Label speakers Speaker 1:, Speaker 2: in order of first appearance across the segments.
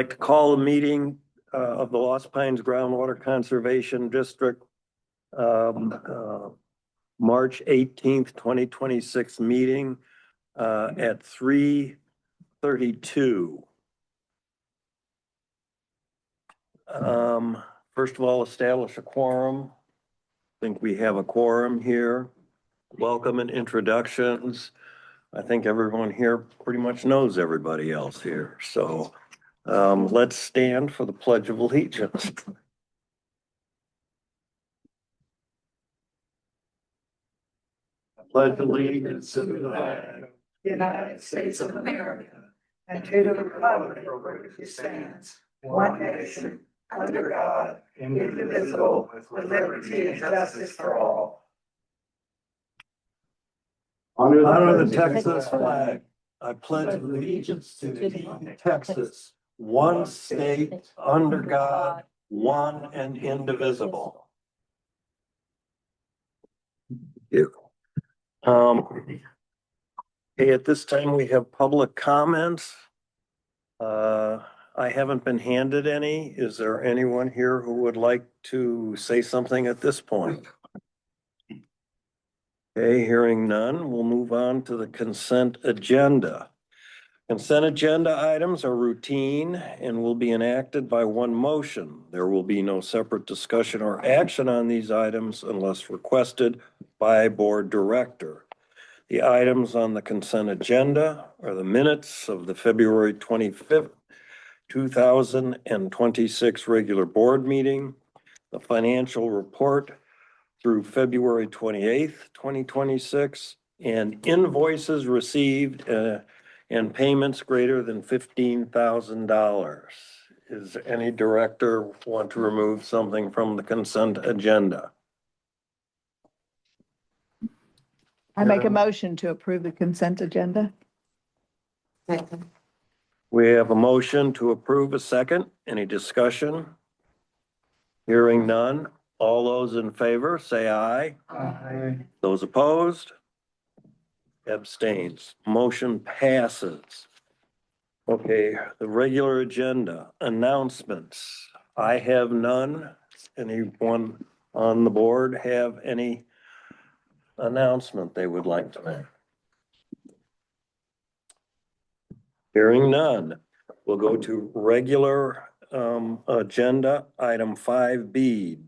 Speaker 1: I'd like to call a meeting of the Lost Pines Groundwater Conservation District, March 18th, 2026 meeting at 3:32. First of all, establish a quorum. I think we have a quorum here. Welcome and introductions. I think everyone here pretty much knows everybody else here. So let's stand for the Pledge of Allegiance. Pledge allegiance to the flag,
Speaker 2: United States of America, and to the republic for which it stands, one nation, under God, indivisible, with liberty and justice for all.
Speaker 1: Honor the Texas flag. I pledge allegiance to Texas, one state, under God, one and indivisible. Okay, at this time, we have public comments. I haven't been handed any. Is there anyone here who would like to say something at this point? Okay, hearing none, we'll move on to the consent agenda. Consent agenda items are routine and will be enacted by one motion. There will be no separate discussion or action on these items unless requested by a board director. The items on the consent agenda are the minutes of the February 25th, 2026 regular board meeting, the financial report through February 28th, 2026, and invoices received and payments greater than $15,000. Is any director want to remove something from the consent agenda?
Speaker 3: I make a motion to approve the consent agenda.
Speaker 2: Second.
Speaker 1: We have a motion to approve. A second. Any discussion? Hearing none. All those in favor say aye.
Speaker 2: Aye.
Speaker 1: Those opposed? Abstains. Motion passes. Okay, the regular agenda, announcements. I have none. Anyone on the board have any announcement they would like to make? Hearing none, we'll go to regular agenda item 5B.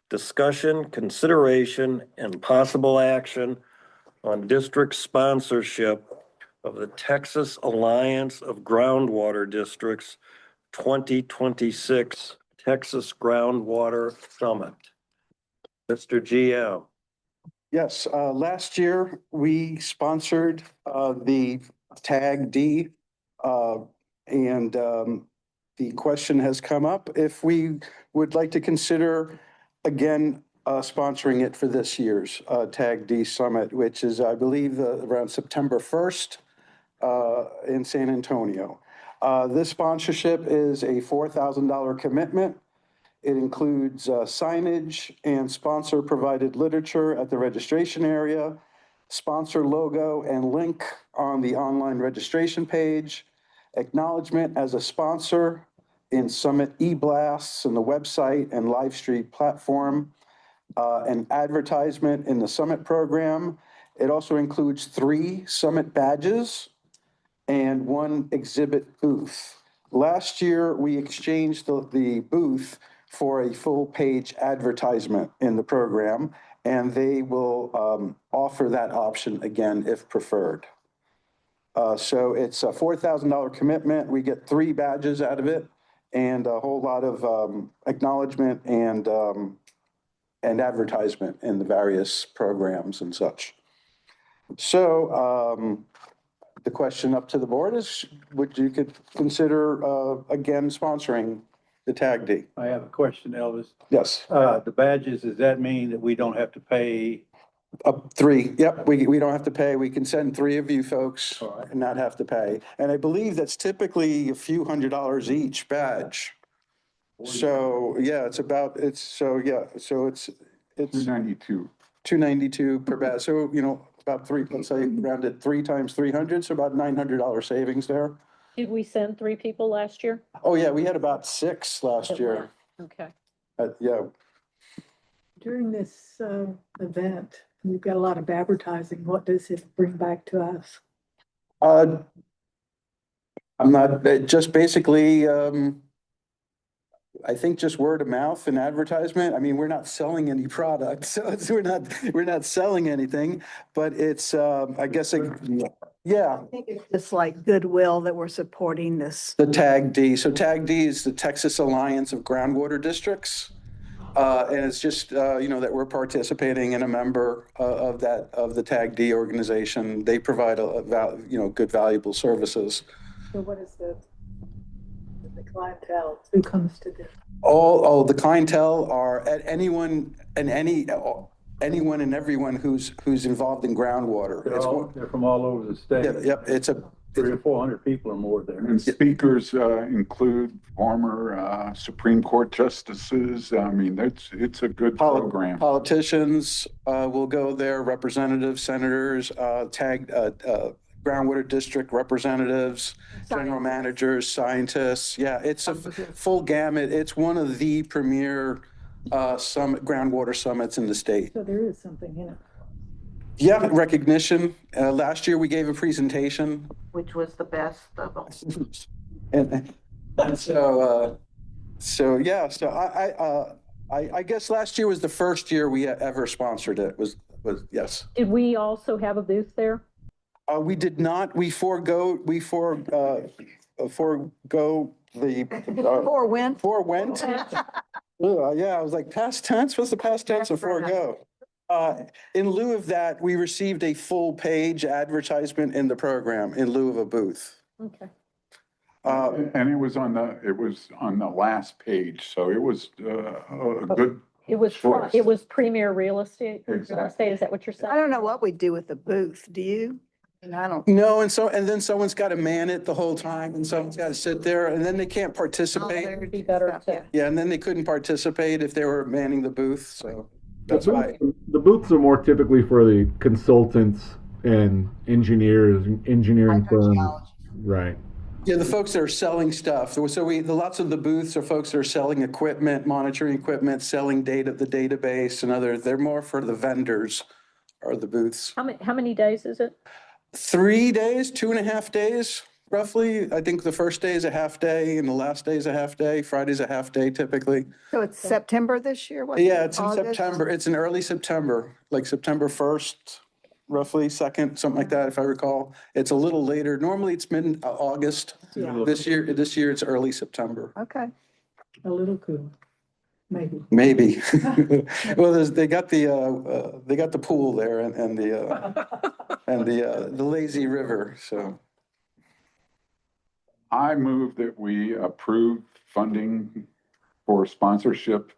Speaker 1: Discussion, consideration, and possible action on district sponsorship of the Texas Alliance of Groundwater Districts 2026 Texas Groundwater Summit. Mr. GM.
Speaker 4: Yes, last year we sponsored the Tag D, and the question has come up if we would like to consider again sponsoring it for this year's Tag D Summit, which is, I believe, around September 1st in San Antonio. This sponsorship is a $4,000 commitment. It includes signage and sponsor-provided literature at the registration area, sponsor logo and link on the online registration page, acknowledgement as a sponsor in Summit e-blasts and the website and live stream platform, an advertisement in the Summit program. It also includes 3 Summit badges and 1 exhibit booth. Last year, we exchanged the booth for a full page advertisement in the program, and they will offer that option again if preferred. So it's a $4,000 commitment. We get 3 badges out of it and a whole lot of acknowledgement and advertisement in the various programs and such. So the question up to the board is, would you could consider again sponsoring the Tag D?
Speaker 5: I have a question, Elvis.
Speaker 4: Yes.
Speaker 5: The badges, does that mean that we don't have to pay?
Speaker 4: 3. Yep, we don't have to pay. We can send 3 of you folks
Speaker 5: All right.
Speaker 4: and not have to pay. And I believe that's typically a few $100s each badge. So yeah, it's $292 per badge. So, about 3, let's say rounded 3 times 300, so about $900 savings there.
Speaker 6: Did we send 3 people last year?
Speaker 4: Oh, yeah, we had about 6 last
Speaker 6: That
Speaker 4: year.
Speaker 6: went. Okay.
Speaker 4: Yeah.
Speaker 2: During this event, we've got a lot of advertising. What does it bring back to us?
Speaker 4: Uh, I'm not, just basically, I think just word of mouth and advertisement. I mean, we're not selling any product, so we're not selling anything, but it's, I guess, yeah,
Speaker 3: I think it's just like goodwill that we're supporting this.
Speaker 4: the Tag D. So Tag D is the Texas Alliance of Groundwater Districts. And it's just, that we're participating and a member of the Tag D organization. They provide good, valuable services.
Speaker 2: So what is the clientele? Who comes to this?
Speaker 4: The clientele are at anyone and anyone and everyone who's involved in groundwater.
Speaker 5: They're from all over the state.
Speaker 4: Yep, it's
Speaker 5: 300 or 400 people or more there.
Speaker 7: And speakers include former Supreme Court justices. I mean, it's a good program.
Speaker 4: Politicians will go there, representatives, senators, groundwater district representatives, general managers, scientists. Yeah, it's a full gamut. It's one of the premier groundwater summits in the state.
Speaker 2: So there is something in it.
Speaker 4: Yeah, recognition. Last year we gave a presentation.
Speaker 3: Which was the best of all.
Speaker 4: And so I guess last year was the first year we ever sponsored it, was yes.
Speaker 6: Did we also have a booth there?
Speaker 4: We did not, we forego the. Forewent. Yeah, I was like, past tense, what's the past tense of forego? In lieu of that, we received a full page advertisement in the program in lieu of a booth.
Speaker 6: Okay.
Speaker 7: And it was on the last page, so it was a good.
Speaker 6: It was,
Speaker 7: choice.
Speaker 6: it was Premier Real Estate.
Speaker 7: Exactly.
Speaker 6: Is that what you're saying?
Speaker 3: I don't know what we do with the booth. Do you? And I don't.
Speaker 4: No, and then someone's got to man it the whole time and someone's got to sit there and then they can't participate.
Speaker 6: It would be better to.
Speaker 4: Yeah, and then they couldn't participate if they were manning the booth, so that's why.
Speaker 8: The booths are more typically for the consultants and engineering firms. Right.
Speaker 4: Yeah, the folks that are selling stuff. So lots of the booths are folks that are selling equipment, monitoring equipment, selling data, the database and they're more for the vendors are the booths.
Speaker 6: How many days is it?
Speaker 4: 3 days, 2.5 days, roughly. I think the first day is a half day and the last day is a half day. Friday's a half day typically.
Speaker 3: So it's September this year? What's
Speaker 4: Yeah,
Speaker 3: it,
Speaker 4: it's in
Speaker 3: August?
Speaker 4: September. It's in early September, like September 1st, roughly 2nd, something like that, if I recall. It's a little later. Normally it's mid-August.
Speaker 2: Yeah.
Speaker 4: This year it's early September.
Speaker 3: Okay.
Speaker 2: A little cool, maybe.
Speaker 4: Maybe. Well, they got the pool there and the lazy river, so.
Speaker 7: I move that we approve funding for sponsorship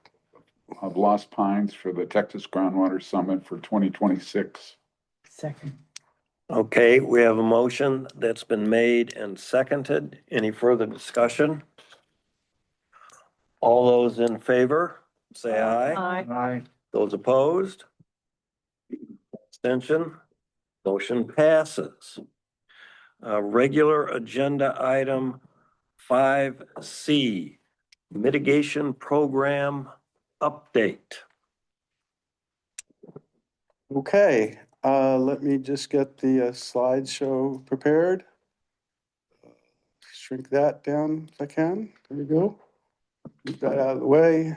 Speaker 7: of Lost Pines for the Texas Groundwater Summit for 2026.
Speaker 2: Second.
Speaker 1: Okay, we have a motion that's been made and seconded. Any further discussion? All those in favor, say aye.
Speaker 6: Aye.
Speaker 1: Those opposed? Abstention? Motion passes. Regular agenda item 5C, mitigation program update.
Speaker 4: Okay, let me just get the slideshow prepared. Shrink that down if I can. There we go. Get that out of the way.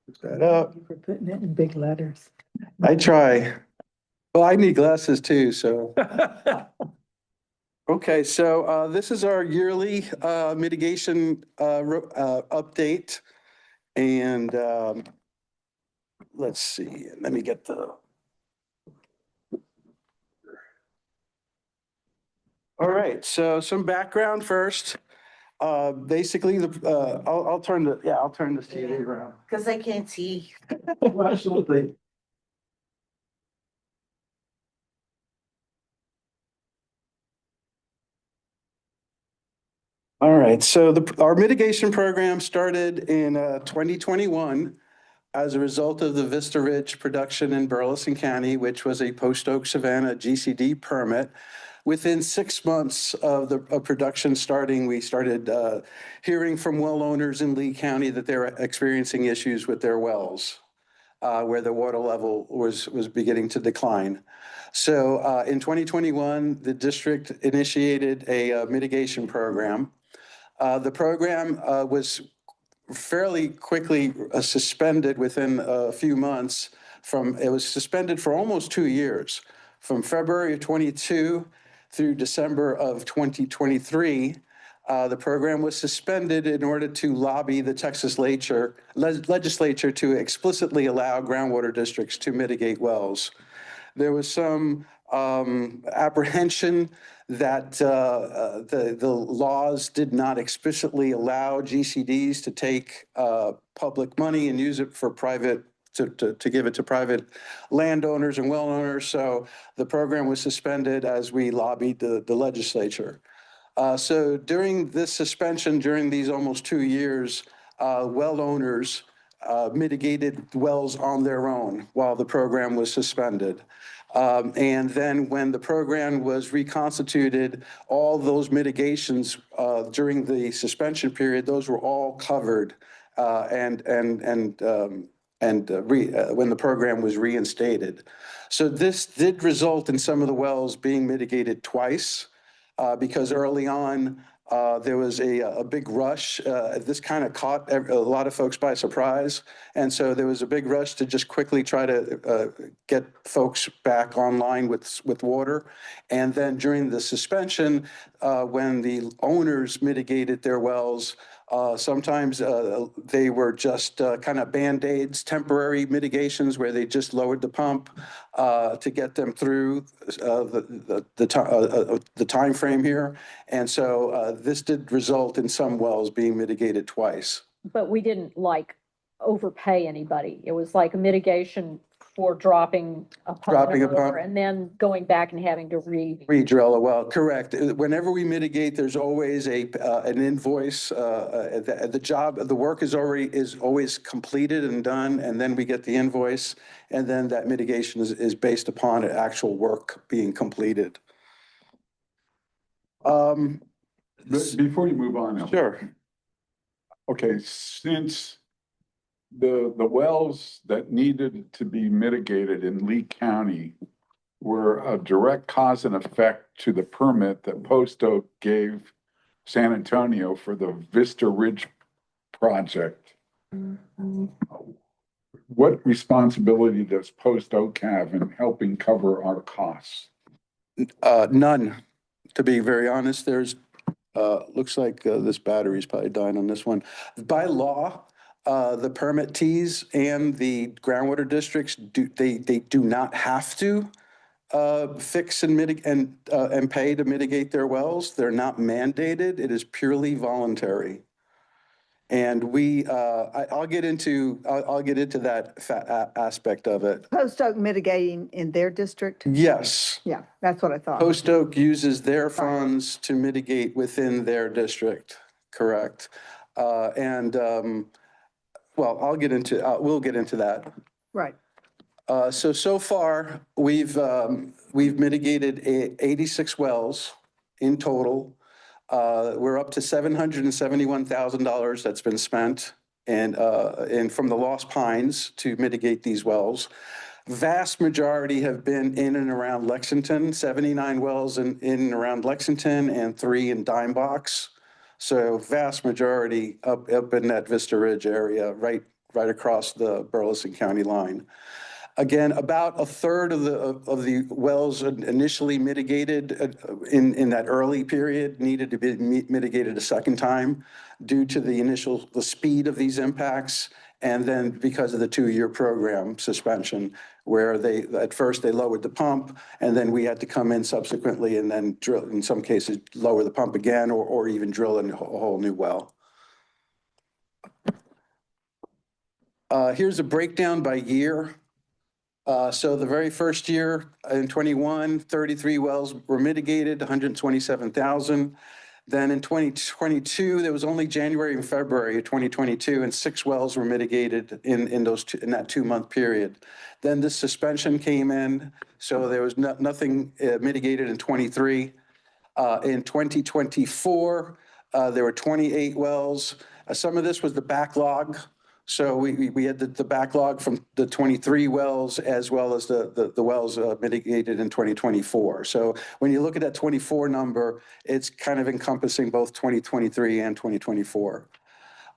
Speaker 4: Put that up.
Speaker 2: For putting it in big letters.
Speaker 4: I try. Well, I need glasses too, so. Okay, so this is our yearly mitigation update. And let's see, let me get the. All right, so some background first. Basically, I'll turn the TV around.
Speaker 3: Because they can't see.
Speaker 4: Absolutely. All right, so our mitigation program started in 2021 as a result of the Vista Ridge production in Burleson County, which was a post oak savanna GCD permit. Within 6 months of production starting, we started hearing from well owners in Lee County that they're experiencing issues with their wells, where the water level was beginning to decline. So in 2021, the district initiated a mitigation program. The program was fairly quickly suspended within a few months. It was suspended for almost 2 years, from February of 22 through December of 2023. The program was suspended in order to lobby the Texas legislature to explicitly allow groundwater districts to mitigate wells. There was some apprehension that the laws did not explicitly allow GCDs to take public money and use it for private, to give it to private landowners and well owners. So the program was suspended as we lobbied the legislature. So during this suspension, during these almost 2 years, well owners mitigated wells on their own while the program was suspended. And then when the program was reconstituted, all those mitigations during the suspension period, those were all covered. When the program was reinstated. So this did result in some of the wells being mitigated twice. Because early on, there was a big rush. This kind of caught a lot of folks by surprise. And so there was a big rush to just quickly try to get folks back online with water. And then during the suspension, when the owners mitigated their wells, sometimes they were just kind of Band-Aids, temporary mitigations where they just lowered the pump to get them through the time frame here. And so this did result in some wells being mitigated twice.
Speaker 6: But we didn't like overpay anybody. It was like a mitigation for dropping a pump and then going back and having to
Speaker 4: re-drill a well. Correct. Whenever we mitigate, there's always an invoice. The work is always completed and done, and then we get the invoice, and then that mitigation is based upon actual work being completed.
Speaker 7: Before you move on, Ellen.
Speaker 4: Sure.
Speaker 7: Okay, since the wells that needed to be mitigated in Lee County were a direct cause and effect to the permit that Post Oak gave San Antonio for the Vista Ridge project. What responsibility does Post Oak have in helping cover our costs?
Speaker 4: None, to be very honest. There's looks like this battery's probably dying on this one. By law, the permittees and the groundwater districts they do not have to fix and mitigate and pay to mitigate their wells. They're not mandated. It is purely voluntary. And I'll get into that aspect of it.
Speaker 3: Post Oak mitigating in their district?
Speaker 4: Yes.
Speaker 3: Yeah, that's what I thought.
Speaker 4: Post Oak uses their funds to mitigate within their district, correct? Well, we'll get into that.
Speaker 3: Right.
Speaker 4: So far, we've mitigated 86 wells in total. We're up to $771,000 that's been spent and from the Lost Pines to mitigate these wells. Vast majority have been in and around Lexington, 79 wells in and around Lexington and 3 in Dime Box. So vast majority up in that Vista Ridge area, right across the Burleson County line. Again, about a third of the wells initially mitigated in that early period needed to be mitigated a second time due to the speed of these impacts. And then because of the 2-year program suspension, where at first they lowered the pump, and then we had to come in subsequently and then drill, in some cases, lower the pump again, or even drill a whole new well. Here's a breakdown by year. So the very first year in 21, 33 wells were mitigated, 127,000. Then in 2022, there was only January and February of 2022, and 6 wells were mitigated in that 2-month period. Then the suspension came in, so there was nothing mitigated in 23. In 2024, there were 28 wells. Some of this was the backlog. So we had the backlog from the 23 wells as well as the wells mitigated in 2024. So when you look at that 24 number, it's kind of encompassing both 2023 and 2024.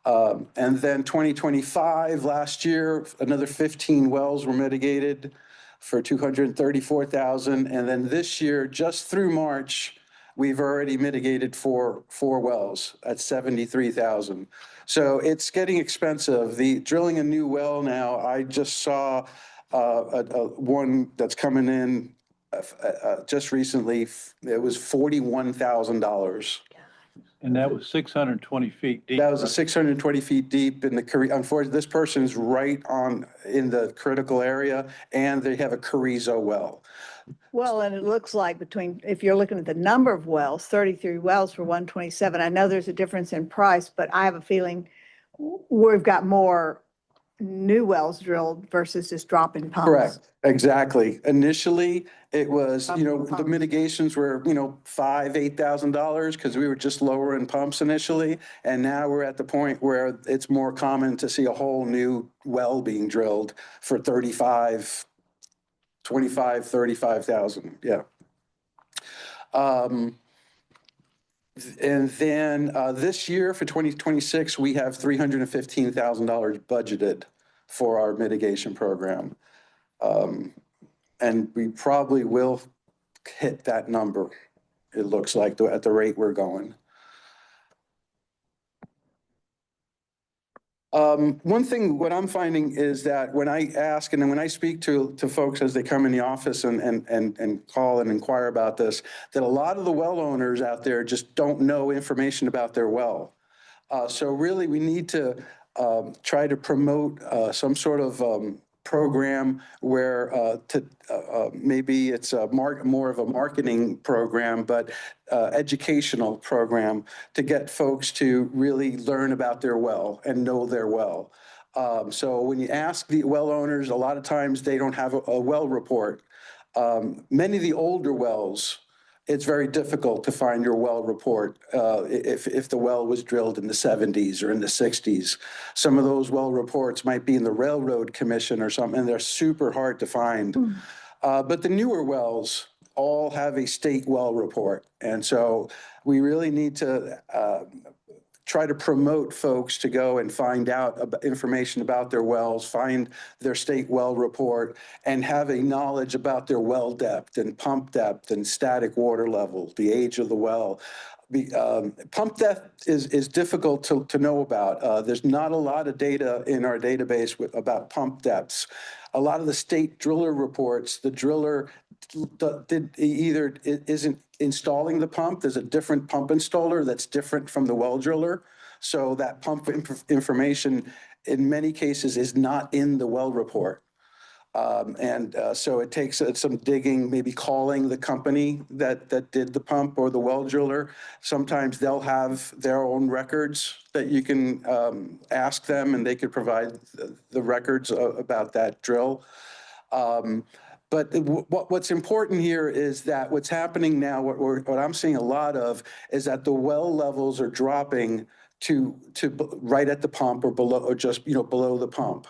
Speaker 4: And then 2025, last year, another 15 wells were mitigated for 234,000. And then this year, just through March, we've already mitigated four wells at 73,000. So it's getting expensive. The drilling a new well now, I just saw one that's coming in just recently. It was $41,000.
Speaker 5: And that was 620 feet deep.
Speaker 4: That was a
Speaker 5: right?
Speaker 4: 620 feet deep in the, unfortunately, this person's right in the critical area, and they have a Carrizo well.
Speaker 3: Well, and it looks like if you're looking at the number of wells, 33 wells for 127, I know there's a difference in price, but I have a feeling we've got more new wells drilled versus just dropping pumps.
Speaker 4: Correct, exactly. Initially, it was, the
Speaker 3: Pumps.
Speaker 4: mitigations were, $5,000, $8,000 because we were just lowering pumps initially. And now we're at the point where it's more common to see a whole new well being drilled for 35,000, yeah. And then this year for 2026, we have $315,000 budgeted for our mitigation program. And we probably will hit that number, it looks like, at the rate we're going. One thing, what I'm finding is that when I ask and then when I speak to folks as they come in the office and call and inquire about this, that a lot of the well owners out there just don't know information about their well. So really, we need to try to promote some sort of program where maybe it's more of a marketing program, but educational program to get folks to really learn about their well and know their well. So when you ask the well owners, a lot of times they don't have a well report. Many of the older wells, it's very difficult to find your well report if the well was drilled in the 70s or in the 60s. Some of those well reports might be in the Railroad Commission or something, and they're super hard to find. But the newer wells all have a state well report. And so we really need to try to promote folks to go and find out information about their wells, find their state well report, and have a knowledge about their well depth and pump depth and static water level, the age of the well. Pump depth is difficult to know about. There's not a lot of data in our database about pump depths. A lot of the state driller reports, the driller isn't installing the pump. There's a different pump installer that's different from the well driller. So that pump information in many cases is not in the well report. So it takes some digging, maybe calling the company that did the pump or the well driller. Sometimes they'll have their own records that you can ask them, and they could provide the records about that drill. But what's important here is that what's happening now, what I'm seeing a lot of, is that the well levels are dropping to right at the pump or below, or just below the pump.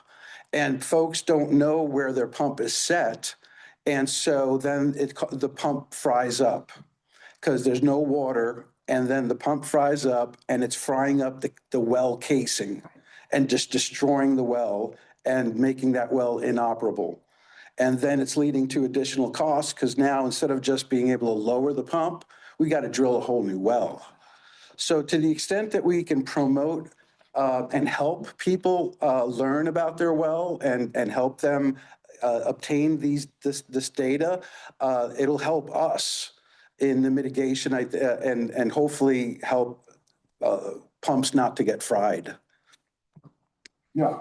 Speaker 4: And folks don't know where their pump is set. And so then the pump fries up because there's no water. And then the pump fries up and it's frying up the well casing and just destroying the well and making that well inoperable. And then it's leading to additional costs because now instead of just being able to lower the pump, we got to drill a whole new well. So to the extent that we can promote and help people learn about their well and help them obtain this data, it'll help us in the mitigation and hopefully help pumps not to get fried.
Speaker 7: Yeah,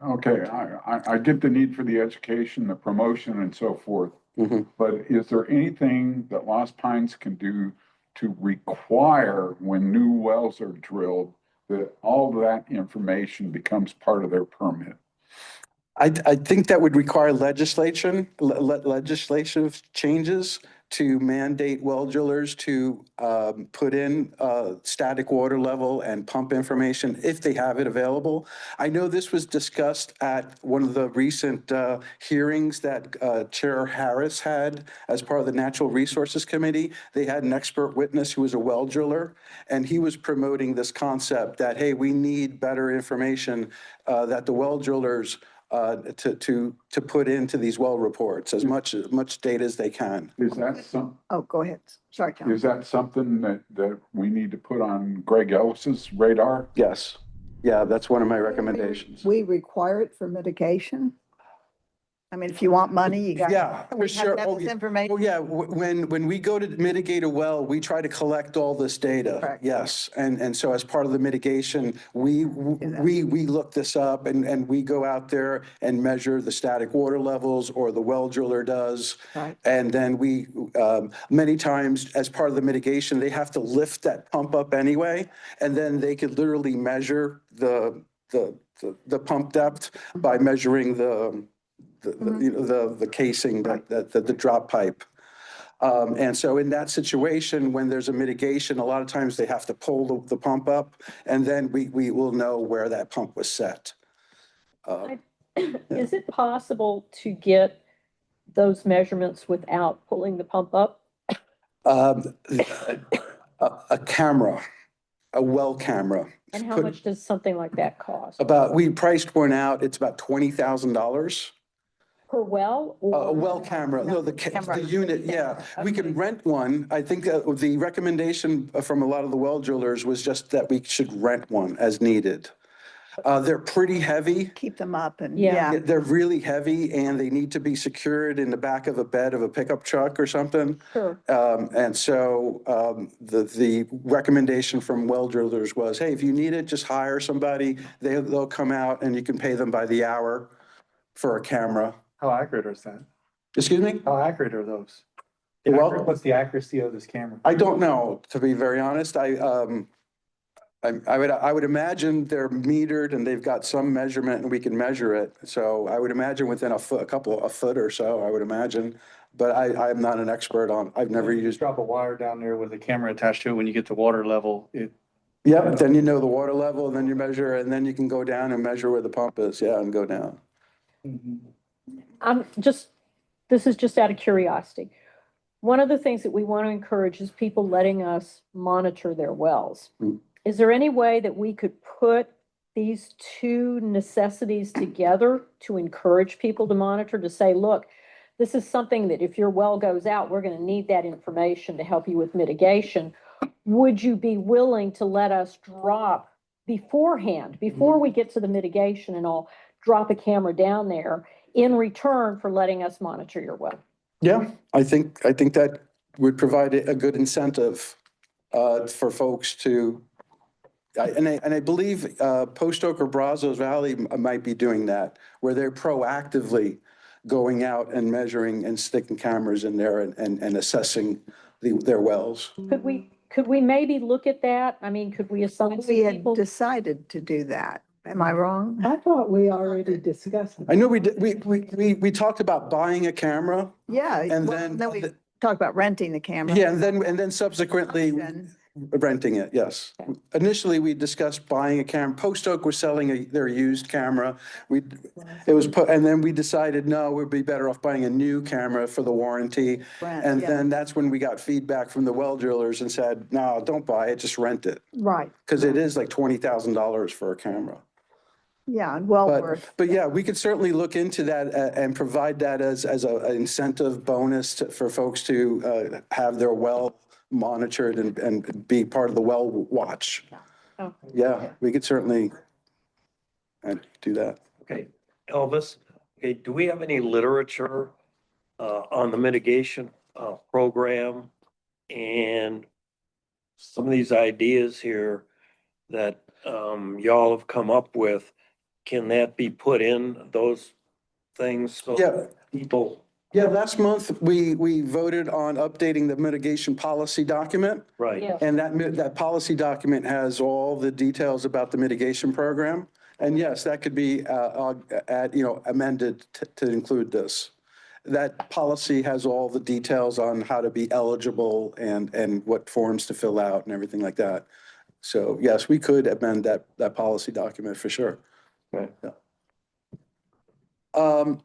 Speaker 7: okay, I get the need for the education, the promotion and so forth.
Speaker 4: Mhm.
Speaker 7: But is there anything that Lost Pines can do to require when new wells are drilled, that all that information becomes part of their permit?
Speaker 4: I think that would require legislative changes to mandate well drillers to put in static water level and pump information if they have it available. I know this was discussed at one of the recent hearings that Chair Harris had as part of the Natural Resources Committee. They had an expert witness who was a well driller, and he was promoting this concept that, hey, we need better information that the well drillers to put into these well reports, as much data as they can.
Speaker 7: Is that
Speaker 3: Oh, go ahead. Sorry, Tom.
Speaker 7: is that something that we need to put on Greg Ellis's radar?
Speaker 4: Yes. Yeah, that's one of my recommendations.
Speaker 3: We require it for mitigation. I mean, if you want money, you got.
Speaker 4: Yeah, for
Speaker 3: We have
Speaker 4: sure.
Speaker 3: to have
Speaker 4: Oh,
Speaker 3: this
Speaker 4: yeah.
Speaker 3: information.
Speaker 4: Oh, yeah, when we go to mitigate a well, we try to collect all this data.
Speaker 3: Correct.
Speaker 4: Yes, and so as part of the mitigation, we look this up and we go out there and measure the static water levels, or the well driller does.
Speaker 3: Right.
Speaker 4: And then we, many times, as part of the mitigation, they have to lift that pump up anyway, and then they could literally measure the pump depth by measuring the casing, the drop pipe. And so in that situation, when there's a mitigation, a lot of times they have to pull the pump up, and then we will know where that pump was set.
Speaker 6: Is it possible to get those measurements without pulling the pump up?
Speaker 4: A camera, a well camera.
Speaker 6: And how much does something like that cost?
Speaker 4: We priced one out, it's about $20,000.
Speaker 6: Per well?
Speaker 4: A well camera, no, the unit, yeah. We can rent one. I think the recommendation from a lot of the well drillers was just that we should rent one as needed. They're pretty heavy.
Speaker 3: Keep them up and,
Speaker 6: Yeah.
Speaker 3: yeah.
Speaker 4: They're really heavy, and they need to be secured in the back of a bed of a pickup truck or something.
Speaker 6: Sure.
Speaker 4: And so the recommendation from well drillers was, hey, if you need it, just hire somebody. They'll come out and you can pay them by the hour for a camera.
Speaker 9: How accurate is that?
Speaker 4: Excuse me?
Speaker 9: How accurate are those?
Speaker 4: Well,
Speaker 9: What's the accuracy of this camera?
Speaker 4: I don't know, to be very honest. I would imagine they're metered and they've got some measurement and we can measure it. So I would imagine within a foot or so, I would imagine. But I'm not an expert on, I've never
Speaker 9: You
Speaker 4: used.
Speaker 9: just drop a wire down there with a camera attached to it. When you get to water level,
Speaker 4: Yep, then you know the water level, and then you measure, and then you can go down and measure where the pump is, yeah, and go down.
Speaker 6: This is just out of curiosity. One of the things that we want to encourage is people letting us monitor their wells.
Speaker 4: Mm.
Speaker 6: Is there any way that we could put these two necessities together to encourage people to monitor, to say, look, this is something that if your well goes out, we're going to need that information to help you with mitigation. Would you be willing to let us drop beforehand, before we get to the mitigation and all, drop a camera down there in return for letting us monitor your well?
Speaker 4: Yeah, I think that would provide a good incentive for folks to, I believe Post Oak or Brazos Valley might be doing that, where they're proactively going out and measuring and sticking cameras in there and assessing their wells.
Speaker 6: Could we maybe look at that? I mean, could we assign some
Speaker 3: We had
Speaker 6: people?
Speaker 3: decided to do that. Am I wrong?
Speaker 2: I thought we already discussed.
Speaker 4: I know we did, we talked about buying a camera.
Speaker 3: Yeah.
Speaker 4: And
Speaker 3: well,
Speaker 4: then-
Speaker 3: we talked about renting the camera.
Speaker 4: Yeah, and then subsequently renting it, yes. Initially, we discussed buying a camera. Post Oak was selling their used camera. And then we decided, no, we'd be better off buying a new camera for the warranty. And
Speaker 3: Yeah.
Speaker 4: then that's when we got feedback from the well drillers and said, no, don't buy it, just rent it.
Speaker 3: Right.
Speaker 4: Because it is like $20,000 for a camera.
Speaker 3: Yeah, and well worth.
Speaker 4: But yeah, we could certainly look into that and provide that as an incentive bonus for folks to have their well monitored and be part of the well watch.
Speaker 6: Oh.
Speaker 4: Yeah, we could certainly do that.
Speaker 1: Okay, Elvis, okay, do we have any literature on the mitigation program and some of these ideas here that y'all have come up with? Can that be put in those things so
Speaker 4: Yeah.
Speaker 1: people
Speaker 4: Yeah, last month, we voted on updating the mitigation policy document.
Speaker 1: Right.
Speaker 6: Yeah.
Speaker 4: And that policy document has all the details about the mitigation program. And yes, that could be, amended to include this. That policy has all the details on how to be eligible and what forms to fill out and everything like that. So yes, we could amend that policy document for sure.
Speaker 1: Okay.
Speaker 4: Yeah.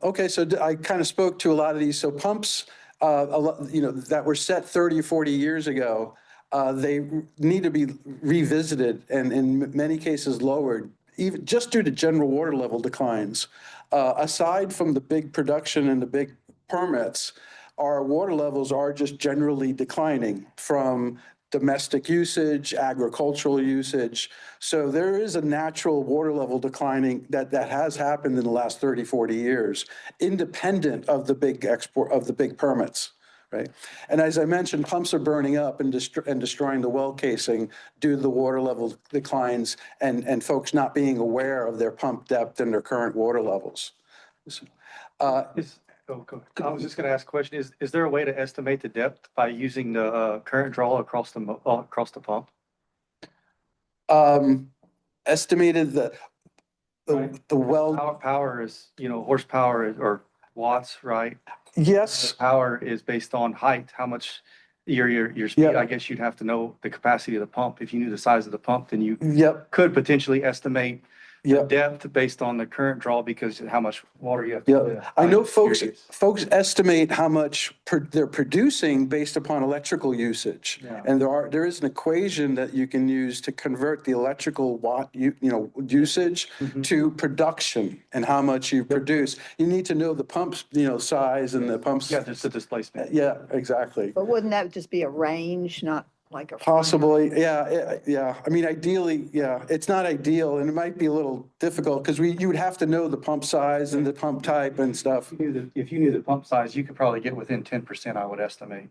Speaker 4: Okay, so I kind of spoke to a lot of these. So pumps, that were set 30 or 40 years ago, they need to be revisited and in many cases lowered, even just due to general water level declines. Aside from the big production and the big permits, our water levels are just generally declining from domestic usage, agricultural usage. So there is a natural water level declining that has happened in the last 30, 40 years, independent of the big permits, right? And as I mentioned, pumps are burning up and destroying the well casing due to the water level declines and folks not being aware of their pump depth and their current water levels.
Speaker 9: I was just gonna ask a question. Is there a way to estimate the depth by using the current draw across the pump?
Speaker 4: Estimated the well,
Speaker 9: Power is, horsepower or watts, right?
Speaker 4: yes,
Speaker 9: Power is based on height, how much your speed.
Speaker 4: Yeah.
Speaker 9: I guess you'd have to know the capacity of the pump. If you knew the size of the pump, then you
Speaker 4: yep,
Speaker 9: could potentially estimate the
Speaker 4: yep.
Speaker 9: depth based on the current draw because how much water you have.
Speaker 4: Yeah, I know folks
Speaker 9: Curious.
Speaker 4: estimate how much they're producing based upon electrical usage.
Speaker 9: Yeah.
Speaker 4: And there is an equation that you can use to convert the electrical usage
Speaker 9: Mhm.
Speaker 4: to production and how much you produce. You need to know the pump's, size and the pump's.
Speaker 9: Yeah, just the displacement.
Speaker 4: Yeah, exactly.
Speaker 3: But wouldn't that just be a range, not like a?
Speaker 4: Possibly, yeah. I mean, ideally, yeah, it's not ideal and it might be a little difficult because you would have to know the pump size and the pump type and stuff.
Speaker 9: If you knew the pump size, you could probably get within 10%, I would estimate.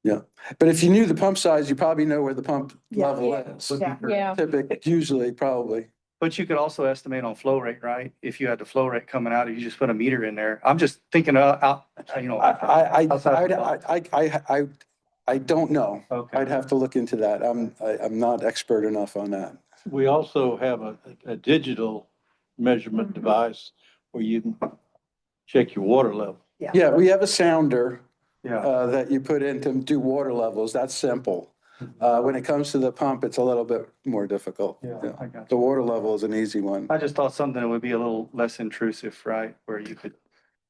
Speaker 4: Yeah, but if you knew the pump size, you probably know where the pump
Speaker 3: Yeah.
Speaker 4: level
Speaker 6: Yeah.
Speaker 4: is.
Speaker 6: Yeah.
Speaker 4: Typically, usually, probably.
Speaker 9: But you could also estimate on flow rate, right? If you had the flow rate coming out, you just put a meter in there. I'm just thinking outside the box.
Speaker 4: I don't know.
Speaker 9: Okay.
Speaker 4: I'd have to look into that. I'm not expert enough on that.
Speaker 5: We also have a digital measurement device where you can check your water level.
Speaker 4: Yeah, we have a sounder
Speaker 9: Yeah.
Speaker 4: that you put in to do water levels. That's simple. When it comes to the pump, it's a little bit more difficult.
Speaker 9: Yeah, I got
Speaker 4: The
Speaker 9: you.
Speaker 4: water level is an easy one.
Speaker 9: I just thought something that would be a little less intrusive, right? Where you could.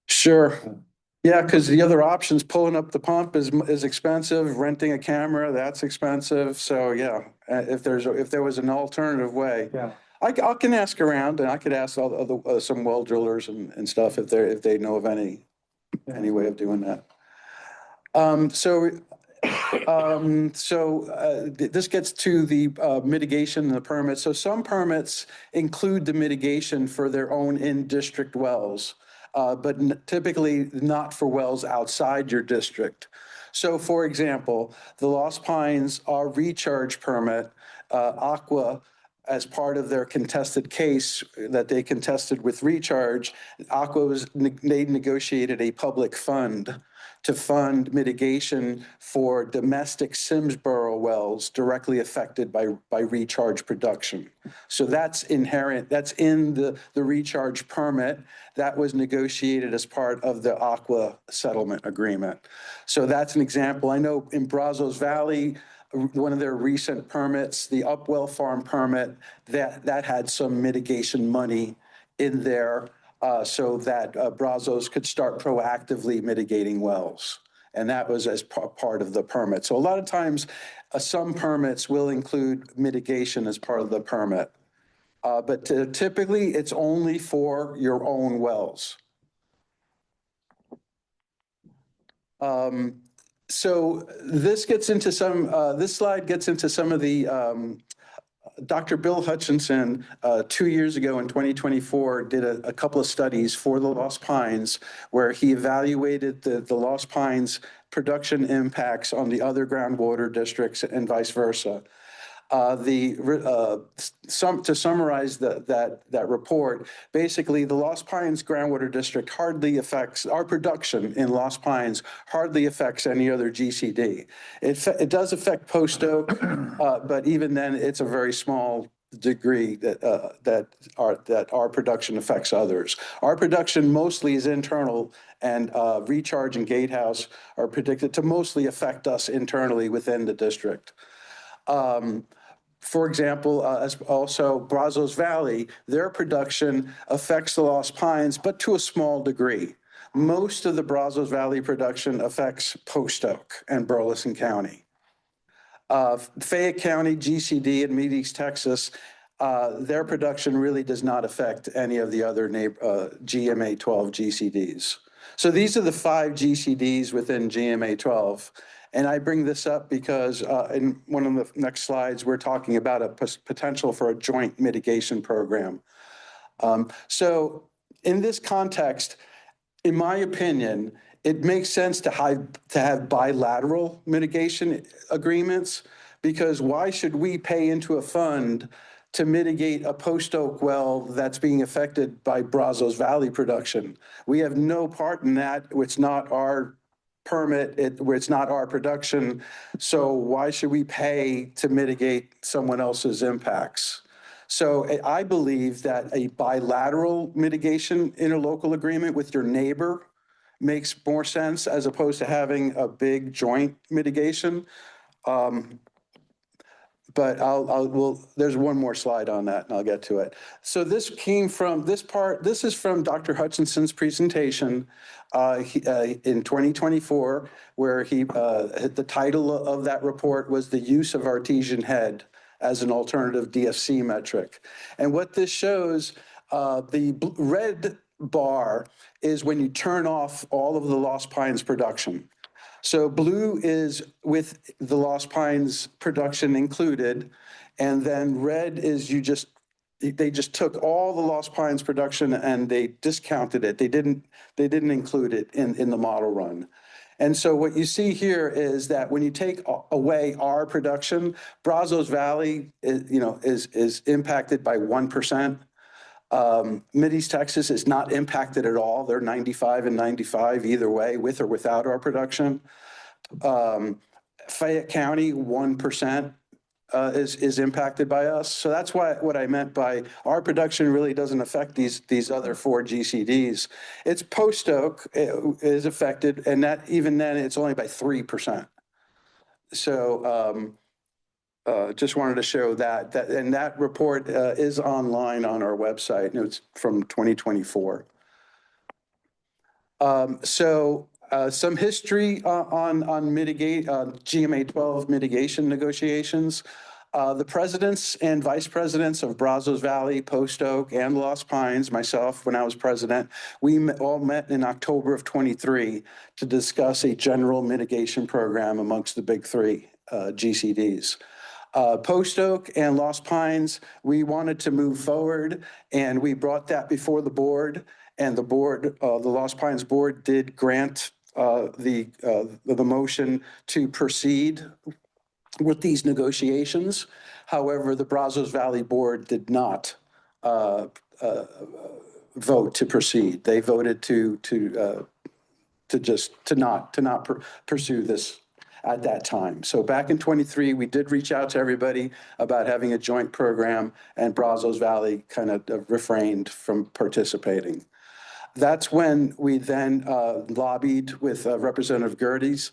Speaker 4: Sure. Yeah, because the other options, pulling up the pump is expensive, renting a camera, that's expensive. So yeah, if there was an alternative way,
Speaker 9: Yeah.
Speaker 4: I can ask around and I could ask some well drillers and stuff if they know of any way of doing that. This gets to the mitigation and the permits. So some permits include the mitigation for their own in-district wells, but typically not for wells outside your district. So for example, the Lost Pines, our recharge permit, Aqua, as part of their contested case that they contested with recharge, they negotiated a public fund to fund mitigation for domestic Simsboro wells directly affected by recharge production. So that's inherent, that's in the recharge permit that was negotiated as part of the Aqua settlement agreement. So that's an example. I know in Brazos Valley, one of their recent permits, the Upwell Farm permit, that had some mitigation money in there so that Brazos could start proactively mitigating wells. And that was as part of the permit. So a lot of times, some permits will include mitigation as part of the permit. But typically, it's only for your own wells. So this gets into this slide gets into some of the, Dr. Bill Hutchinson, 2 years ago in 2024, did a couple of studies for the Lost Pines where he evaluated the Lost Pines production impacts on the other groundwater districts and vice versa. To summarize that report, basically the Lost Pines Groundwater District hardly affects, our production in Lost Pines hardly affects any other GCD. It does affect Post Oak, but even then, it's a very small degree that our production affects others. Our production mostly is internal, and recharge and gatehouse are predicted to mostly affect us internally within the district. For example, as also Brazos Valley, their production affects the Lost Pines, but to a small degree. Most of the Brazos Valley production affects Post Oak and Burleson County. Fayette County, GCD, and Meade, Texas, their production really does not affect any of the other GMA 12 GCDs. So these are the 5 GCDs within GMA 12. And I bring this up because in one of the next slides, we're talking about a potential for a joint mitigation program. So in this context, in my opinion, it makes sense to have bilateral mitigation agreements, because why should we pay into a fund to mitigate a Post Oak well that's being affected by Brazos Valley production? We have no part in that. It's not our permit, it's not our production. So why should we pay to mitigate someone else's impacts? So I believe that a bilateral mitigation interlocal agreement with your neighbor makes more sense as opposed to having a big joint mitigation. But there's one more slide on that and I'll get to it. So this came from this is from Dr. Hutchinson's presentation in 2024, where the title of that report was The Use of Artesian Head as an Alternative DFC Metric. And what this shows, the red bar is when you turn off all of the Lost Pines production. So blue is with the Lost Pines production included, and then red is they just took all the Lost Pines production and they discounted it. They didn't include it in the model run. And so what you see here is that when you take away our production, Brazos Valley is impacted by 1%. Mideast, Texas is not impacted at all. They're 95 and 95 either way, with or without our production. Fayette County, 1% is impacted by us. So that's what I meant by our production really doesn't affect these other 4 GCDs. It's Post Oak is affected, and that even then it's only by 3%. So just wanted to show that and that report is online on our website. It's from 2024. Some history on GMA 12 mitigation negotiations. The presidents and vice presidents of Brazos Valley, Post Oak, and Lost Pines, myself, when I was president, we all met in October of 23 to discuss a general mitigation program amongst the big 3 GCDs. Post Oak and Lost Pines, we wanted to move forward, and we brought that before the board, and the board, the Lost Pines board did grant the motion to proceed with these negotiations. However, the Brazos Valley board did not vote to proceed. They voted to not pursue this at that time. So back in 23, we did reach out to everybody about having a joint program, and Brazos Valley kind of refrained from participating. That's when we then lobbied with Representative Giddings,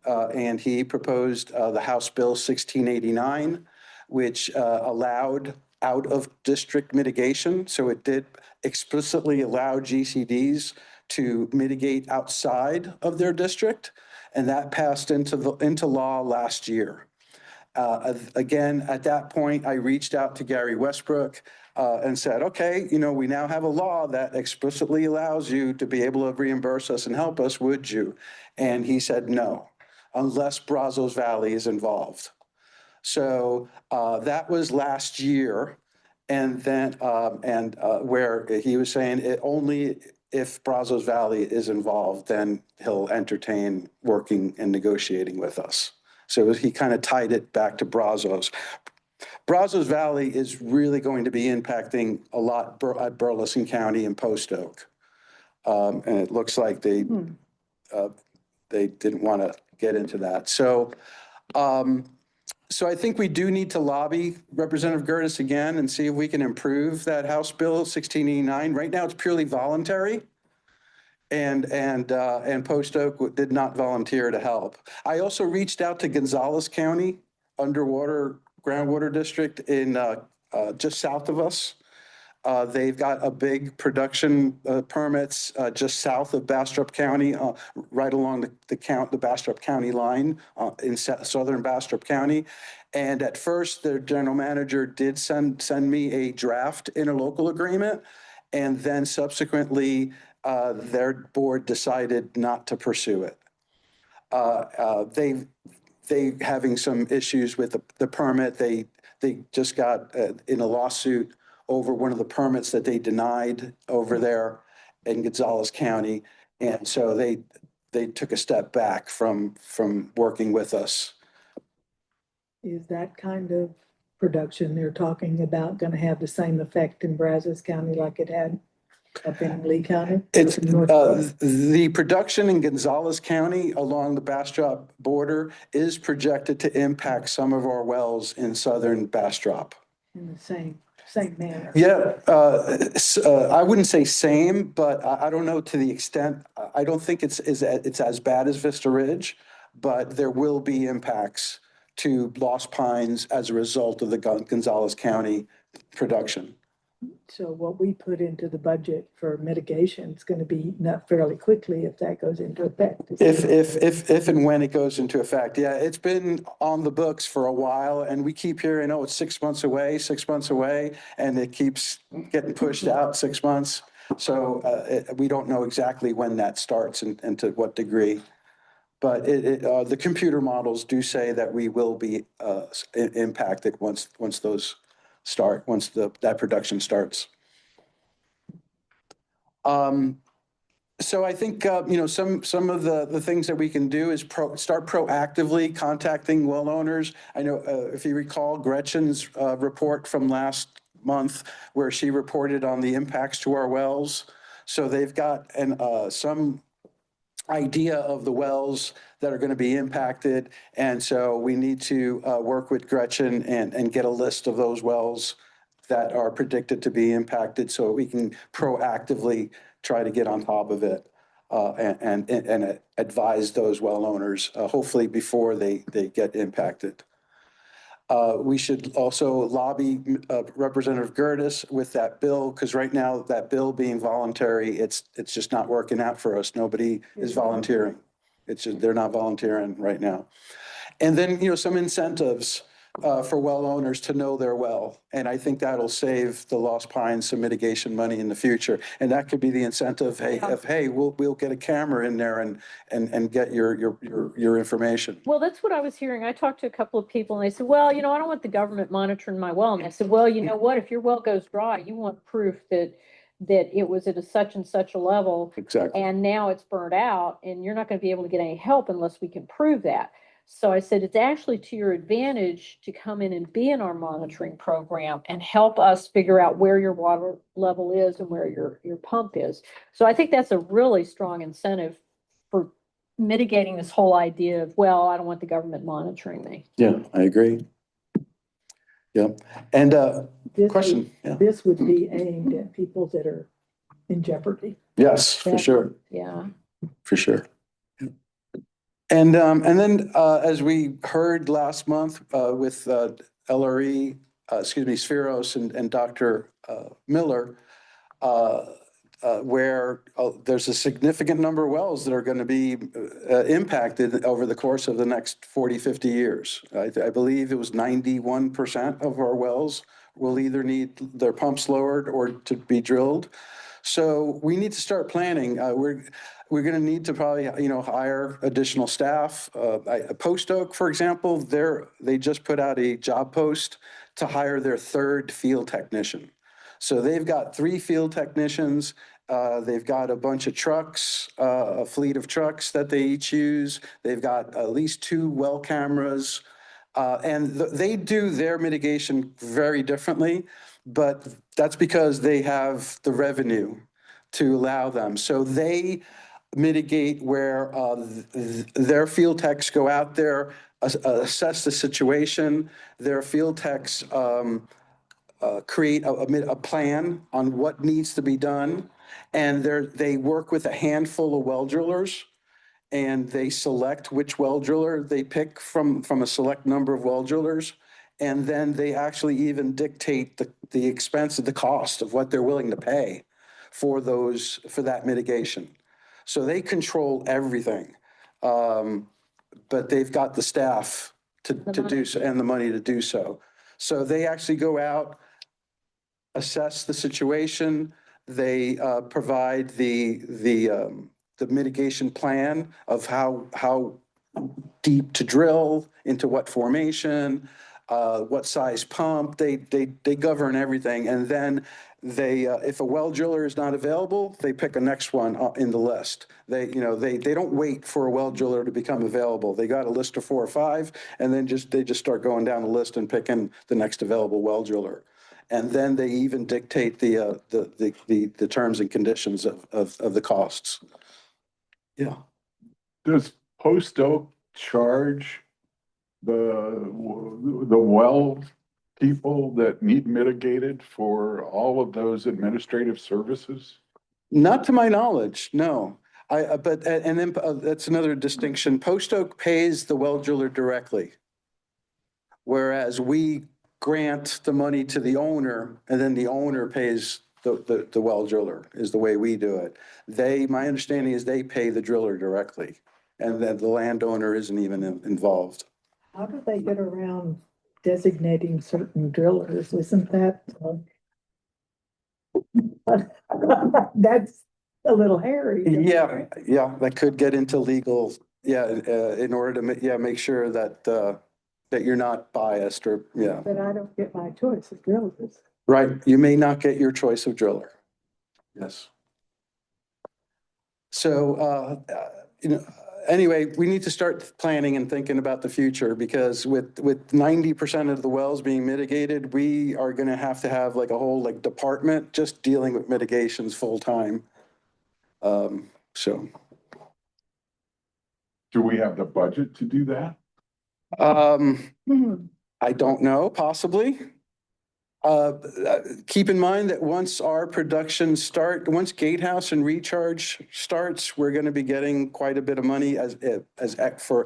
Speaker 4: and he proposed the House Bill 1689, which allowed out-of-district mitigation. So it did explicitly allow GCDs to mitigate outside of their district, and that passed into law last year. Again, at that point, I reached out to Gary Westbrook and said, okay, we now have a law that explicitly allows you to be able to reimburse us and help us, would you? And he said, no, unless Brazos Valley is involved. So that was last year. And then, where he was saying it only if Brazos Valley is involved, then he'll entertain working and negotiating with us. So he kind of tied it back to Brazos. Brazos Valley is really going to be impacting a lot at Burleson County and Post Oak. And it looks like they didn't want to get into that. So I think we do need to lobby Representative Gertis again and see if we can improve that House Bill 1689. Right now, it's purely voluntary. And Post Oak did not volunteer to help. I also reached out to Gonzales County Underwater Groundwater District in just south of us. They've got a big production permits just south of Bastrop County, right along the Bastrop County line in southern Bastrop County. And at first, their general manager did send me a draft interlocal agreement, and then subsequently, their board decided not to pursue it. They having some issues with the permit. They just got in a lawsuit over one of the permits that they denied over there in Gonzales County. And so they took a step back from working with us.
Speaker 2: Is that kind of production they're talking about going to have the same effect in Brazos County like it had up in Lee County?
Speaker 4: It's the production in Gonzales County along the Bastrop border is projected to impact some of our wells in southern Bastrop.
Speaker 2: In the same manner.
Speaker 4: Yeah, I wouldn't say same, but I don't know to the extent. I don't think it's as bad as Vista Ridge, but there will be impacts to Lost Pines as a result of the Gonzales County production.
Speaker 2: So what we put into the budget for mitigation is going to be not fairly quickly if that goes into effect.
Speaker 4: If and when it goes into effect. Yeah, it's been on the books for a while and we keep hearing, oh, it's 6 months away, and it keeps getting pushed out 6 months. So we don't know exactly when that starts and to what degree. But the computer models do say that we will be impacted once those start, once that production starts. So I think, some of the things that we can do is start proactively contacting well owners. I know, if you recall Gretchen's report from last month where she reported on the impacts to our wells. So they've got some idea of the wells that are going to be impacted. And so we need to work with Gretchen and get a list of those wells that are predicted to be impacted so we can proactively try to get on top of it and advise those well owners, hopefully before they get impacted. We should also lobby Representative Gertis with that bill, because right now that bill being voluntary, it's just not working out for us. Nobody is volunteering. It's just, they're not volunteering right now. And then, some incentives for well owners to know their well. And I think that'll save the Lost Pines some mitigation money in the future. And that could be the incentive, hey, we'll get a camera in there and get your information.
Speaker 6: Well, that's what I was hearing. I talked to a couple of people and they said, well, I don't want the government monitoring my well. And I said, well, you know what, if your well goes dry, you want proof that it was at a such and such a level.
Speaker 4: Exactly.
Speaker 6: And now it's burned out and you're not going to be able to get any help unless we can prove that. So I said, it's actually to your advantage to come in and be in our monitoring program and help us figure out where your water level is and where your pump is. So I think that's a really strong incentive for mitigating this whole idea of, well, I don't want the government monitoring me.
Speaker 4: Yeah, I agree. Yeah. And question. Yeah.
Speaker 2: This would be aimed at people that are in jeopardy.
Speaker 4: Yes, for sure.
Speaker 6: Yeah.
Speaker 4: For sure. And then as we heard last month with LRE, Spheros and Dr. Miller, where there's a significant number of wells that are going to be impacted over the course of the next 40, 50 years. I believe it was 91% of our wells will either need their pumps lowered or to be drilled. So we need to start planning. We're going to need to probably, hire additional staff. Post Oak, for example, they just put out a job post to hire their third field technician. So they've got 3 field technicians. They've got a bunch of trucks, a fleet of trucks that they each use. They've got at least 2 well cameras. They do their mitigation very differently, but that's because they have the revenue to allow them. So they mitigate where their field techs go out there, assess the situation. Their field techs create a plan on what needs to be done. And they work with a handful of well drillers, and they select which well driller they pick from a select number of well drillers. And then they actually even dictate the expense of the cost of what they're willing to pay for that mitigation. So they control everything. But they've got the staff to do so, and the money to do so. So they actually go out, assess the situation. They provide the mitigation plan of how deep to drill, into what formation, what size pump. They govern everything. And then if a well driller is not available, they pick a next one in the list. They don't wait for a well driller to become available. They got a list of 4 or 5, and then they just start going down the list and picking the next available well driller. And then they even dictate the terms and conditions of the costs. Yeah.
Speaker 7: Does Post Oak charge the well people that need mitigated for all of those administrative services?
Speaker 4: Not to my knowledge, no. That's another distinction. Post Oak pays the well driller directly, whereas we grant the money to the owner, and then the owner pays the well driller, is the way we do it. My understanding is they pay the driller directly, and that the landowner isn't even involved.
Speaker 2: How do they get around designating certain drillers? Isn't that? That's a little hairy.
Speaker 4: Yeah, that could get into legal, in order to, make sure that you're not biased or,
Speaker 2: But I don't get my choice of drillers.
Speaker 4: Right, you may not get your choice of driller. Yes. So, anyway, we need to start planning and thinking about the future, because with 90% of the wells being mitigated, we are gonna have to have like a whole department just dealing with mitigations full time. So.
Speaker 7: Do we have the budget to do that?
Speaker 4: I don't know, possibly. Keep in mind that once Gatehouse and Recharge starts, we're going to be getting quite a bit of money for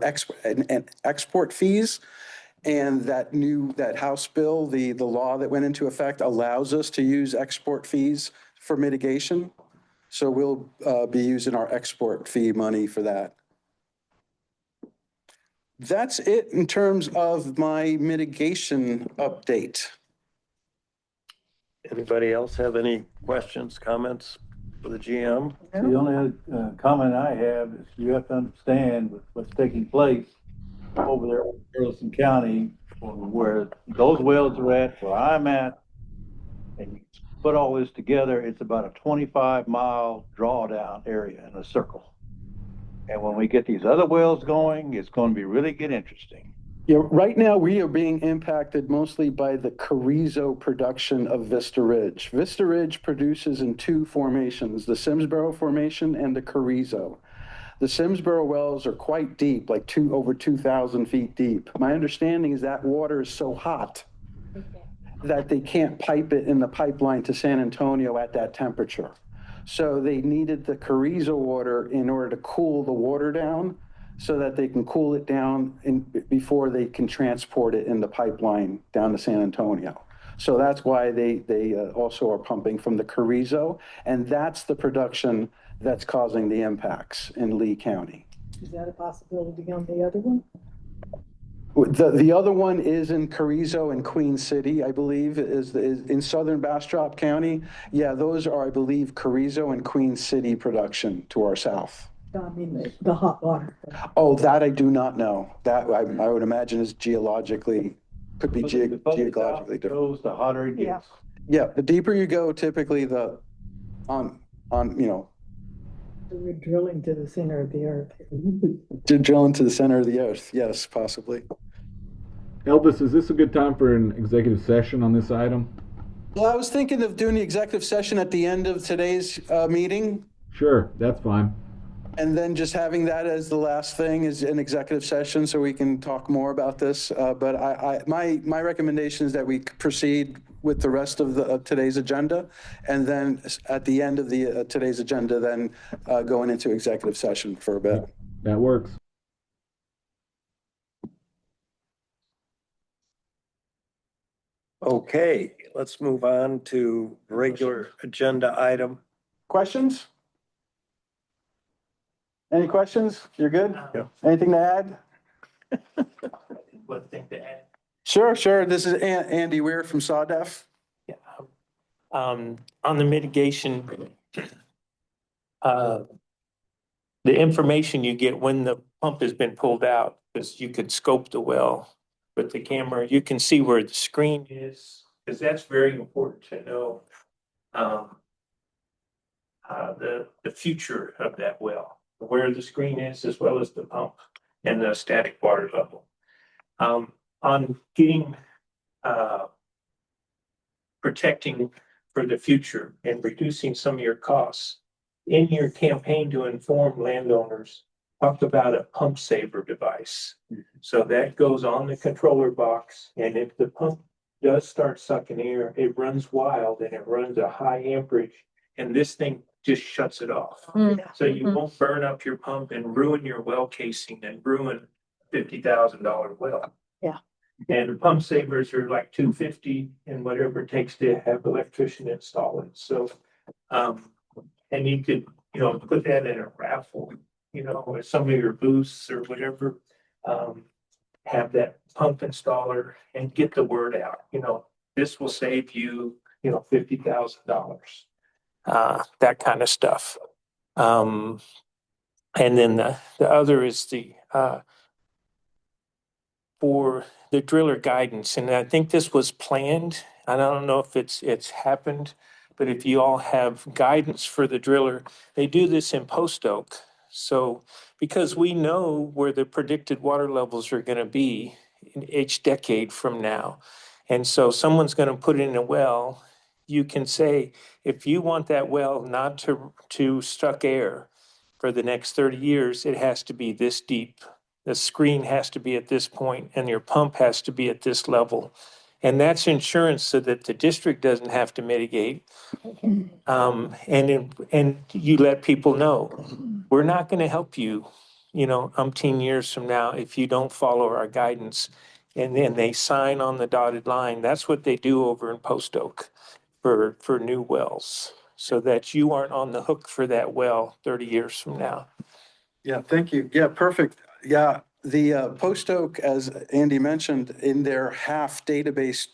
Speaker 4: export fees. And that House bill, the law that went into effect, allows us to use export fees for mitigation. So we'll be using our export fee money for that. That's it in terms of my mitigation update.
Speaker 1: Anybody else have any questions, comments for the GM?
Speaker 5: The only other comment I have is you have to understand what's taking place over there in Burleson County, where those wells are at, where I'm at, and you put all this together, it's about a 25-mile drawdown area in a circle. And when we get these other wells going, it's going to really get interesting.
Speaker 4: Yeah, right now we are being impacted mostly by the Carrizo production of Vista Ridge. Vista Ridge produces in 2 formations, the Simsboro formation and the Carrizo. The Simsboro wells are quite deep, like over 2,000 feet deep. My understanding is that water is so hot that they can't pipe it in the pipeline to San Antonio at that temperature. So they needed the Carrizo water in order to cool the water down, so that they can cool it down before they can transport it in the pipeline down to San Antonio. So that's why they also are pumping from the Carrizo, and that's the production that's causing the impacts in Lee County.
Speaker 2: Is that a possibility on the other one?
Speaker 4: The other one is in Carrizo and Queen City, I believe, is in southern Bastrop County. Yeah, those are, I believe, Carrizo and Queen City production to our south.
Speaker 2: I mean, the hot water.
Speaker 4: Oh, that I do not know. That I would imagine is geologically, could be geologically different.
Speaker 5: The hotter it gets.
Speaker 4: Yeah, the deeper you go, typically
Speaker 2: So we're drilling to the center of the earth.
Speaker 4: drilling to the center of the earth. Yes, possibly.
Speaker 8: Elvis, is this a good time for an executive session on this item?
Speaker 4: Well, I was thinking of doing the executive session at the end of today's meeting,
Speaker 8: Sure, that's fine.
Speaker 4: and then just having that as the last thing is an executive session so we can talk more about this. But my recommendation is that we proceed with the rest of the today's agenda, and then at the end of the today's agenda, then going into executive session for a bit.
Speaker 8: That works.
Speaker 1: Okay, let's move on to regular agenda item.
Speaker 4: Questions? Any questions? You're good?
Speaker 1: Yeah.
Speaker 4: Anything to add?
Speaker 10: One thing to add.
Speaker 4: Sure. This is Andy Weir from Sawdef.
Speaker 10: Yeah. On the mitigation, the information you get when the pump has been pulled out, because you could scope the well with the camera, you can see where the screen is, because that's very important to know. The future of that well, where the screen is, as well as the pump and the static water level. On getting, protecting for the future and reducing some of your costs. In your campaign to inform landowners, talk about a pump saver device. So that goes on the controller box, and if the pump does start sucking air, it runs wild and it runs a high amperage, and this thing just shuts it off. So you won't burn up your pump and ruin your well casing and ruin $50,000 well.
Speaker 3: Yeah.
Speaker 10: And pump savers are like $250 and whatever it takes to have electrician install it. So, and you could, put that in a raffle, with some of your booths or whatever. Have that pump installer and get the word out, this will save you, $50,000. That kind of stuff. And then the other is for the driller guidance, and I think this was planned. I don't know if it's happened, but if you all have guidance for the driller, they do this in Post Oak. So because we know where the predicted water levels are going to be in each decade from now, and so someone's going to put in a well, you can say, if you want that well not to suck air for the next 30 years, it has to be this deep. The screen has to be at this point and your pump has to be at this level. And that's insurance so that the district doesn't have to mitigate. And you let people know, we're not going to help you, umpteen years from now if you don't follow our guidance. And then they sign on the dotted line. That's what they do over in Post Oak for new wells, so that you aren't on the hook for that well 30 years from now.
Speaker 4: Yeah, thank you. Yeah, perfect. Yeah, the Post Oak, as Andy mentioned, in their HAF database,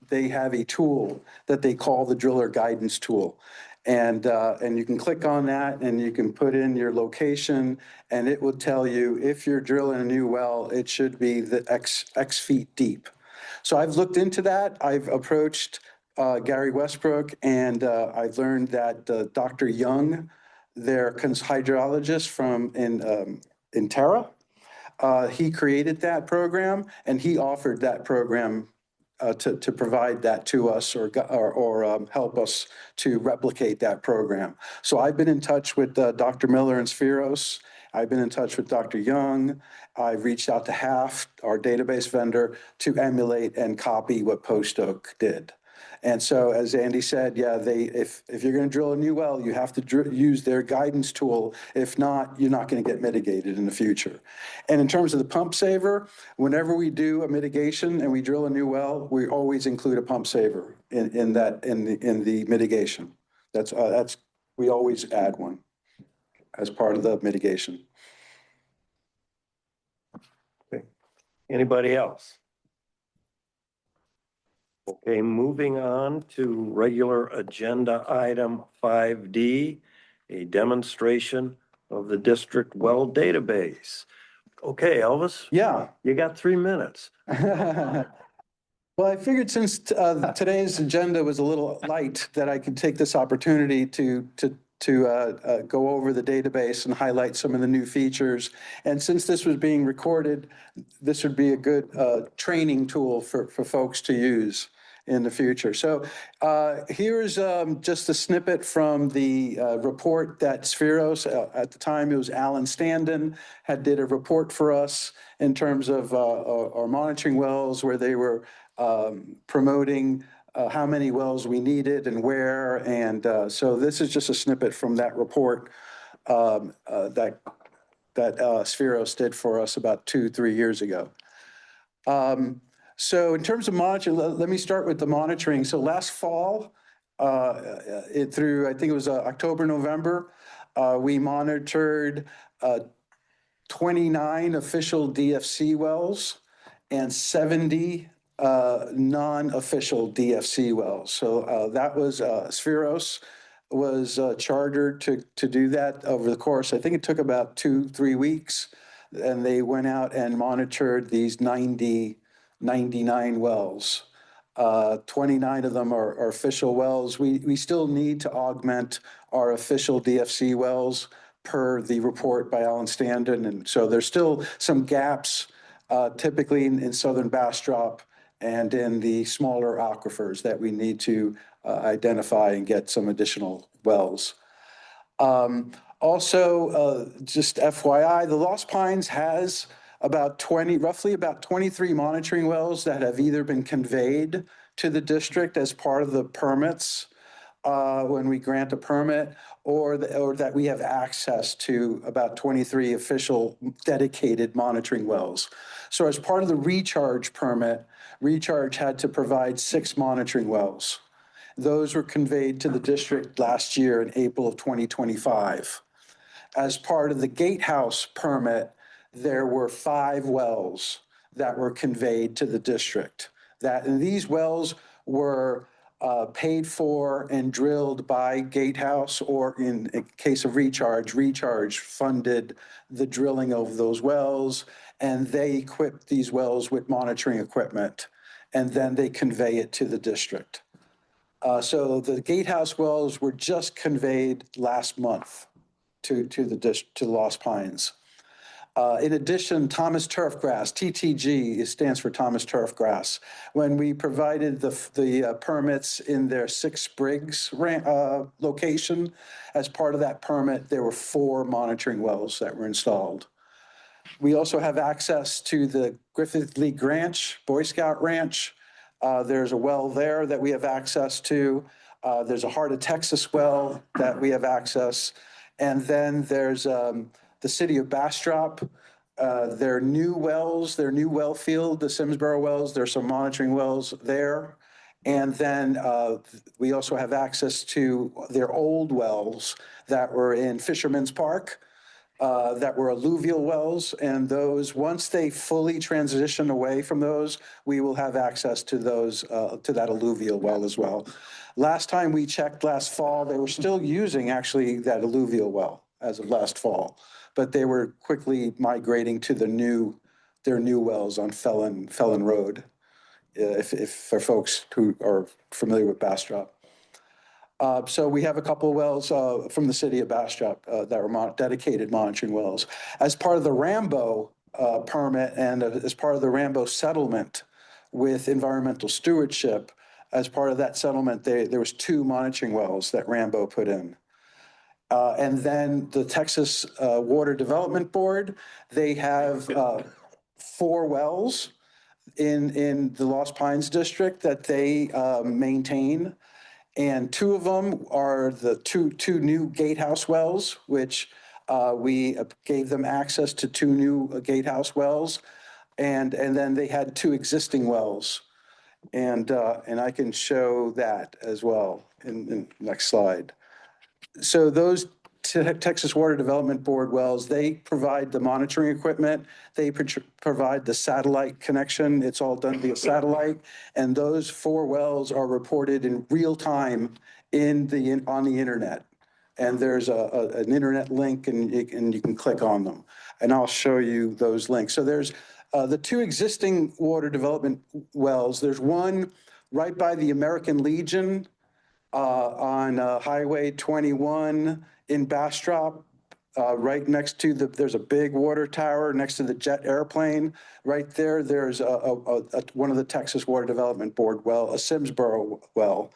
Speaker 4: they have a tool that they call the driller guidance tool. And you can click on that and you can put in your location and it will tell you if you're drilling a new well, it should be the X feet deep. So I've looked into that. I've approached Gary Westbrook, and I've learned that Dr. Young, their hydrologist in Terra, he created that program, and he offered that program to provide that to us or help us to replicate that program. So I've been in touch with Dr. Miller and Spheros. I've been in touch with Dr. Young. I've reached out to HAF, our database vendor, to emulate and copy what Post Oak did. And so, as Andy said, yeah, if you're going to drill a new well, you have to use their guidance tool. If not, you're not going to get mitigated in the future. And in terms of the pump saver, whenever we do a mitigation and we drill a new well, we always include a pump saver in the mitigation. We always add one as part of the mitigation.
Speaker 1: Okay. Anybody else? Okay, moving on to regular agenda item 5D, a demonstration of the district well database. Okay, Elvis?
Speaker 4: Yeah.
Speaker 1: You got 3 minutes.
Speaker 4: Well, I figured since today's agenda was a little light, that I could take this opportunity to go over the database and highlight some of the new features. And since this was being recorded, this would be a good training tool for folks to use in the future. So here's just a snippet from the report that Spheros, at the time it was Alan Standen, did a report for us in terms of our monitoring wells, where they were promoting how many wells we needed and where. And so this is just a snippet from that report that Spheros did for us about 2-3 years ago. So in terms of monitoring, let me start with the monitoring. So last fall, through, I think it was October, November, we monitored 29 official DFC wells and 70 non-official DFC wells. So that was Spheros was chartered to do that over the course. I think it took about 2-3 weeks, and they went out and monitored these 99 wells. 29 of them are official wells. We still need to augment our official DFC wells per the report by Alan Standen. And so there's still some gaps, typically in southern Bastrop and in the smaller aquifers that we need to identify and get some additional wells. Also, just FYI, the Lost Pines has roughly about 23 monitoring wells that have either been conveyed to the district as part of the permits when we grant a permit, or that we have access to about 23 official dedicated monitoring wells. So as part of the recharge permit, recharge had to provide 6 monitoring wells. Those were conveyed to the district last year in April of 2025. As part of the gatehouse permit, there were 5 wells that were conveyed to the district. And these wells were paid for and drilled by Gatehouse, or in case of Recharge funded the drilling of those wells, and they equipped these wells with monitoring equipment, and then they convey it to the district. So the Gatehouse wells were just conveyed last month to Lost Pines. In addition, Thomas Turfgrass, TTG, it stands for Thomas Turfgrass. When we provided the permits in their 6 Briggs location, as part of that permit, there were 4 monitoring wells that were installed. We also have access to the Griffith Lee Ranch, Boy Scout Ranch. There's a well there that we have access to. There's a Heart of Texas well that we have access. And then there's the city of Bastrop, their new wells, their new well field, the Simsboro wells, there's some monitoring wells there. And then we also have access to their old wells that were in Fisherman's Park, that were alluvial wells. And those, once they fully transition away from those, we will have access to those, to that alluvial well as well. Last time we checked last fall, they were still using actually that alluvial well as of last fall, but they were quickly migrating to their new wells on Felon Road, if for folks who are familiar with Bastrop. So we have a couple of wells from the city of Bastrop that were dedicated monitoring wells. As part of the Rambo permit and as part of the Rambo settlement with environmental stewardship, as part of that settlement, there was 2 monitoring wells that Rambo put in. And then the Texas Water Development Board, they have 4 wells in the Lost Pines district that they maintain. And 2 of them are the two new Gatehouse wells, which we gave them access to 2 new Gatehouse wells. And then they had 2 existing wells. And I can show that as well in the next slide. So those Texas Water Development Board wells, they provide the monitoring equipment. They provide the satellite connection. It's all done via satellite. And those 4 wells are reported in real time on the internet. And there's an internet link, and you can click on them. And I'll show you those links. So there's the 2 existing water development wells. There's one right by the American Legion on Highway 21 in Bastrop, right next to there's a big water tower next to the jet airplane. Right there, there's one of the Texas Water Development Board well, a Simsboro well.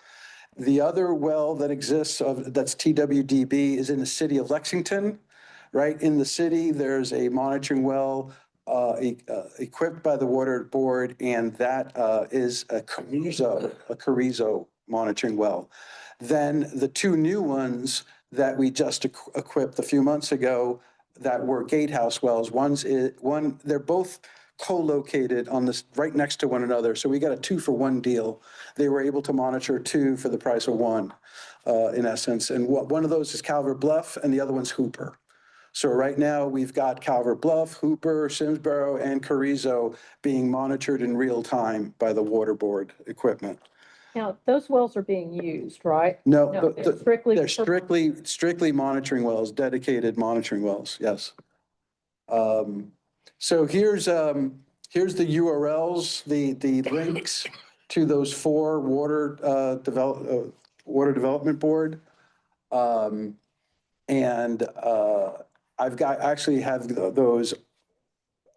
Speaker 4: The other well that exists that's TWDB is in the city of Lexington. Right in the city, there's a monitoring well equipped by the water board, and that is a Carrizo monitoring well. Then the two new ones that we just equipped a few months ago that were gatehouse wells, they're both co-located on this right next to one another. So we got a 2-for-1 deal. They were able to monitor two for the price of one, in essence. And one of those is Calvert Bluff and the other one's Hooper. So right now we've got Calvert Bluff, Hooper, Simsboro, and Carrizo being monitored in real time by the water board equipment.
Speaker 6: Now, those wells are being used, right?
Speaker 4: No,
Speaker 6: It's strictly.
Speaker 4: they're strictly monitoring wells, dedicated monitoring wells, yes. So here's the URLs, the links to those 4 water development board. Actually have those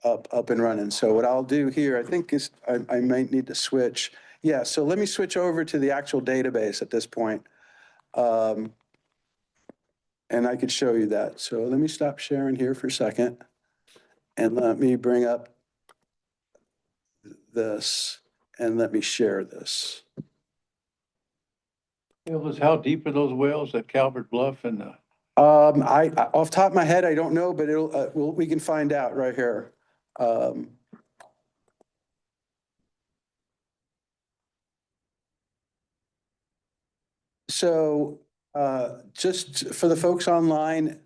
Speaker 4: up and running. So what I'll do here, I think is, I might need to switch. Yeah, so let me switch over to the actual database at this point. And I could show you that. So let me stop sharing here for a second. And let me bring up this and let me share this.
Speaker 5: How deep are those wells at Calvert Bluff and
Speaker 4: Off the top of my head, I don't know, but we can find out right here. So just for the folks online,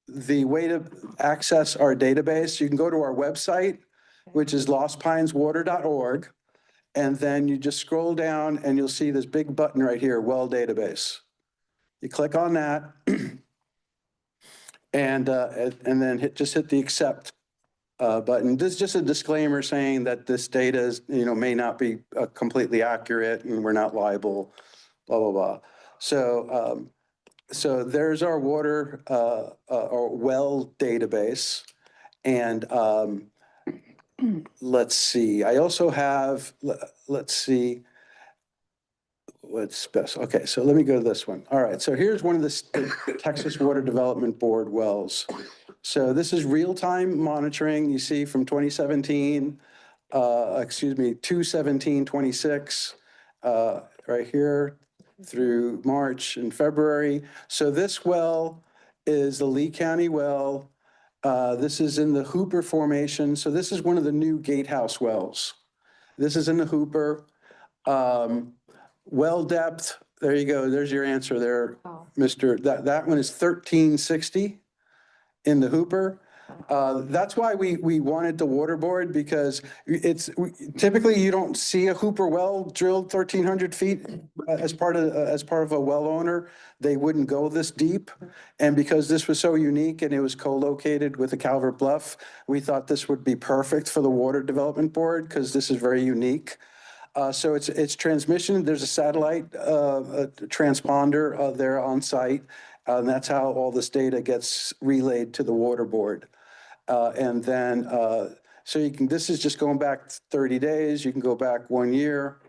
Speaker 4: the way to access our database, you can go to our website, which is lostpineswater.org. And then you just scroll down and you'll see this big button right here, well database. You click on that and then just hit the accept button. This is just a disclaimer saying that this data is, may not be completely accurate and we're not liable, blah, blah, blah. So, so there's our water, our well database. And let's see, I also have, let's see, what's best. Okay, so let me go to this one. All right, so here's one of the Texas Water Development Board wells. So this is real-time monitoring, you see from 2017, 2/17/26, right here through March and February. So this well is the Lee County well. This is in the Hooper Formation. So this is one of the new gatehouse wells. This is in the Hooper. Well depth, there you go. There's your answer there, Mr. That one is 1360 in the Hooper. That's why we wanted the water board, because typically you don't see a Hooper well drilled 1,300 feet as part of a well owner. They wouldn't go this deep. And because this was so unique and it was co-located with the Calvert Bluff, we thought this would be perfect for the Water Development Board because this is very unique. So it's transmission. There's a satellite a transponder there on site. And that's how all this data gets relayed to the water board. And then, so this is just going back 30 days. You can go back 1 year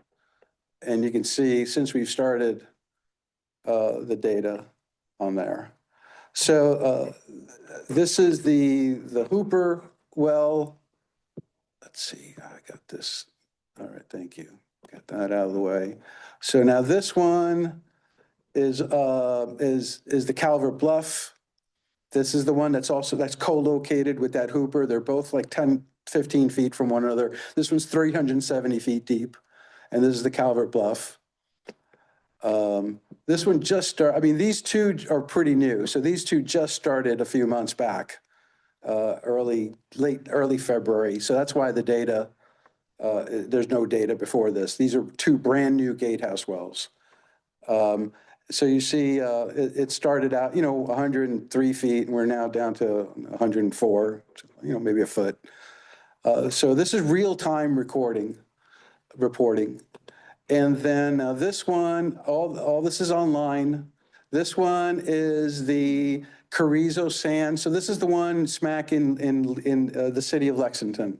Speaker 4: and you can see since we've started the data on there. So this is the Hooper well. Let's see, I got this. All right, thank you. Got that out of the way. So now this one is the Calvert Bluff. This is the one that's co-located with that Hooper. They're both like 10, 15 feet from one another. This one's 370 feet deep. And this is the Calvert Bluff. This one just started, I mean, these two are pretty new. So these two just started a few months back, early February. So that's why the data, there's no data before this. These are two brand new gatehouse wells. So you see, it started out, 103 feet, and we're now down to 104, maybe a foot. So this is real-time reporting. And then this one, all this is online. This one is the Carrizo Sand. So this is the one smack in the city of Lexington.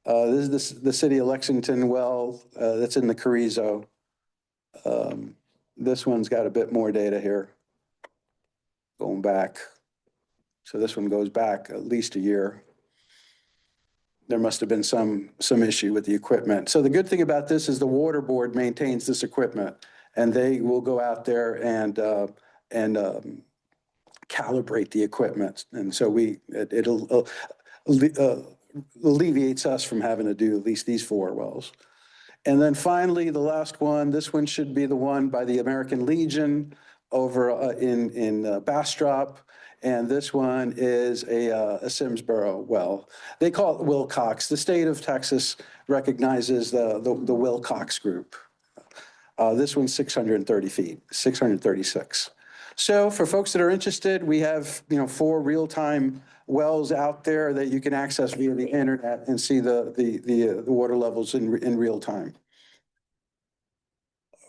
Speaker 4: This is the city of Lexington well that's in the Carrizo. This one's got a bit more data here going back. So this one goes back at least a year. There must have been some issue with the equipment. So the good thing about this is the water board maintains this equipment, and they will go out there and calibrate the equipment. And so it'll alleviates us from having to do at least these 4 wells. And then finally, the last one, this one should be the one by the American Legion over in Bastrop. And this one is a Simsboro well. They call it Wilcox. The state of Texas recognizes the Wilcox group. This one's 630 feet, 636. So for folks that are interested, we have 4 real-time wells out there that you can access via the internet and see the water levels in real time.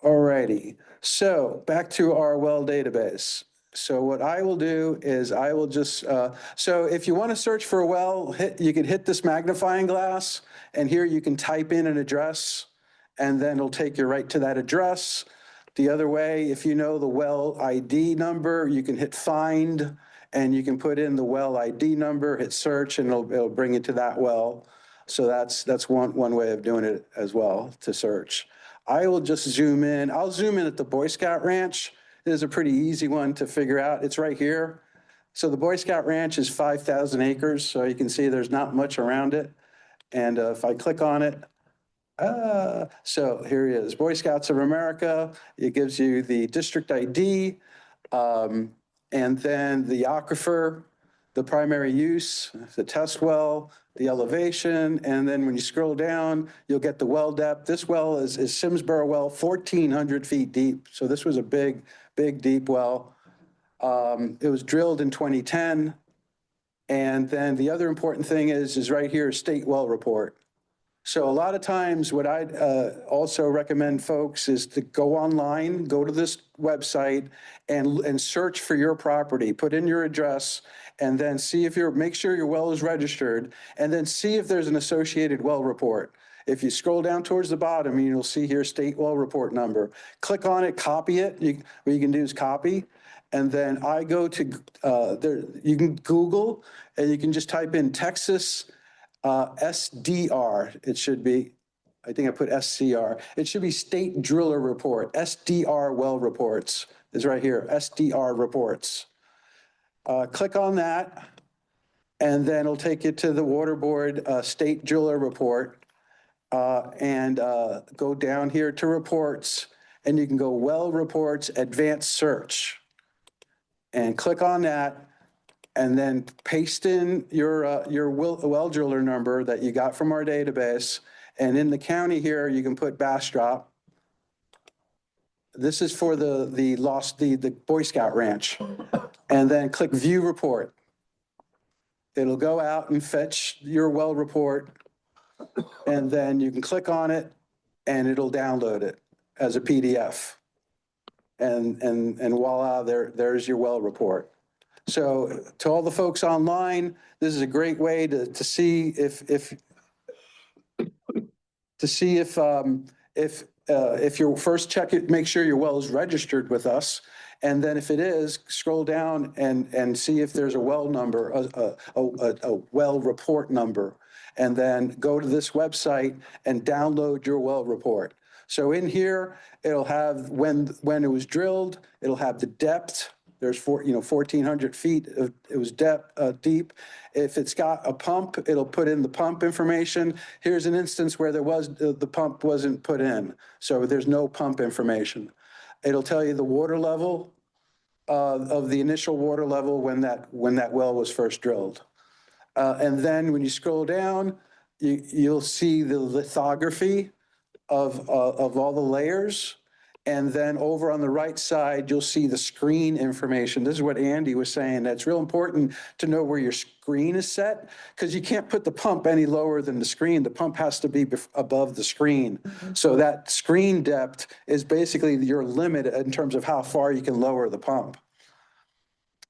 Speaker 4: All righty, so back to our well database. So what I will do is I will just, so if you want to search for a well, you can hit this magnifying glass, and here you can type in an address, and then it'll take you right to that address. The other way, if you know the well ID number, you can hit find, and you can put in the well ID number, hit search, and it'll bring you to that well. So that's one way of doing it as well, to search. I will just zoom in. I'll zoom in at the Boy Scout Ranch. It is a pretty easy one to figure out. It's right here. So the Boy Scout Ranch is 5,000 acres, so you can see there's not much around it. And if I click on it, so here he is, Boy Scouts of America. It gives you the district ID, and then the aquifer, the primary use, the test well, the elevation, and then when you scroll down, you'll get the well depth. This well is Simsboro well, 1,400 feet deep. So this was a big, deep well. It was drilled in 2010. And then the other important thing is right here, state well report. So a lot of times what I'd also recommend folks is to go online, go to this website and search for your property, put in your address, and then see if make sure your well is registered, and then see if there's an associated well report. If you scroll down towards the bottom, you'll see here state well report number. Click on it, copy it. What you can do is copy. And then I go to, you can Google, and you can just type in Texas SDR, it should be, I think I put SCR. It should be State Driller Report, SDR well reports is right here, SDR reports. Click on that, and then it'll take you to the Water Board State Driller Report, and go down here to reports, and you can go well reports, advanced search, and click on that. And then paste in your well driller number that you got from our database. And in the county here, you can put Bastrop. This is for the Boy Scout Ranch. And then click View Report. It'll go out and fetch your well report. And then you can click on it, and it'll download it as a PDF. And voila, there's your well report. So to all the folks online, this is a great way to see if you're first check it, make sure your well is registered with us. And then if it is, scroll down and see if there's a well number, a well report number, and then go to this website and download your well report. So in here, it'll have when it was drilled, it'll have the depth. There's 1,400 feet. It was deep. If it's got a pump, it'll put in the pump information. Here's an instance where the pump wasn't put in, so there's no pump information. It'll tell you the water level of the initial water level when that well was first drilled, and then when you scroll down, you'll see the lithography of all the layers. And then over on the right side, you'll see the screen information. This is what Andy was saying. That's real important to know where your screen is set, because you can't put the pump any lower than the screen. The pump has to be above the screen. So that screen depth is basically your limit in terms of how far you can lower the pump.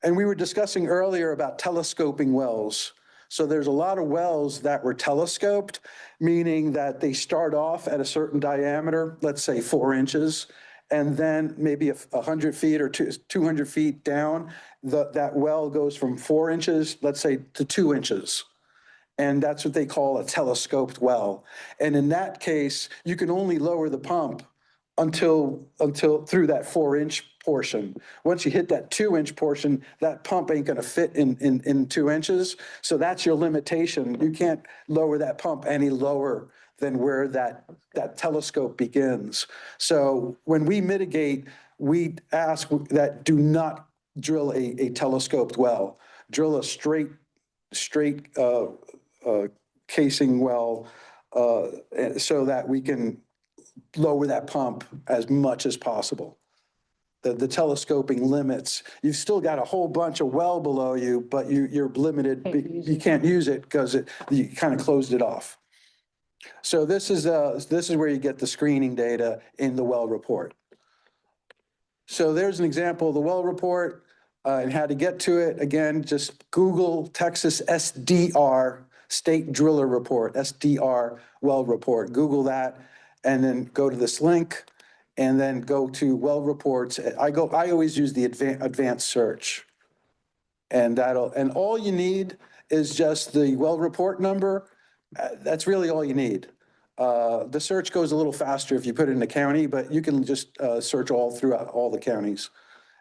Speaker 4: And we were discussing earlier about telescoping wells. So there's a lot of wells that were telescoped, meaning that they start off at a certain diameter, let's say 4 inches, and then maybe 100 feet or 200 feet down, that well goes from 4 inches, let's say, to 2 inches. And that's what they call a telescoped well. And in that case, you can only lower the pump until through that 4-inch portion. Once you hit that 2-inch portion, that pump ain't gonna fit in 2 inches. So that's your limitation. You can't lower that pump any lower than where that telescope begins. So when we mitigate, we ask that do not drill a telescoped well. Drill a straight casing well so that we can lower that pump as much as possible. The telescoping limits, you've still got a whole bunch of well below you, but you're limited. You can't use it because you kind of closed it off. So this is where you get the screening data in the well report. So there's an example of the well report and how to get to it. Again, just Google Texas SDR, State Driller Report, SDR well report. Google that and then go to this link and then go to well reports. I always use the advanced search. And all you need is just the well report number. That's really all you need. The search goes a little faster if you put it in a county, but you can just search all throughout all the counties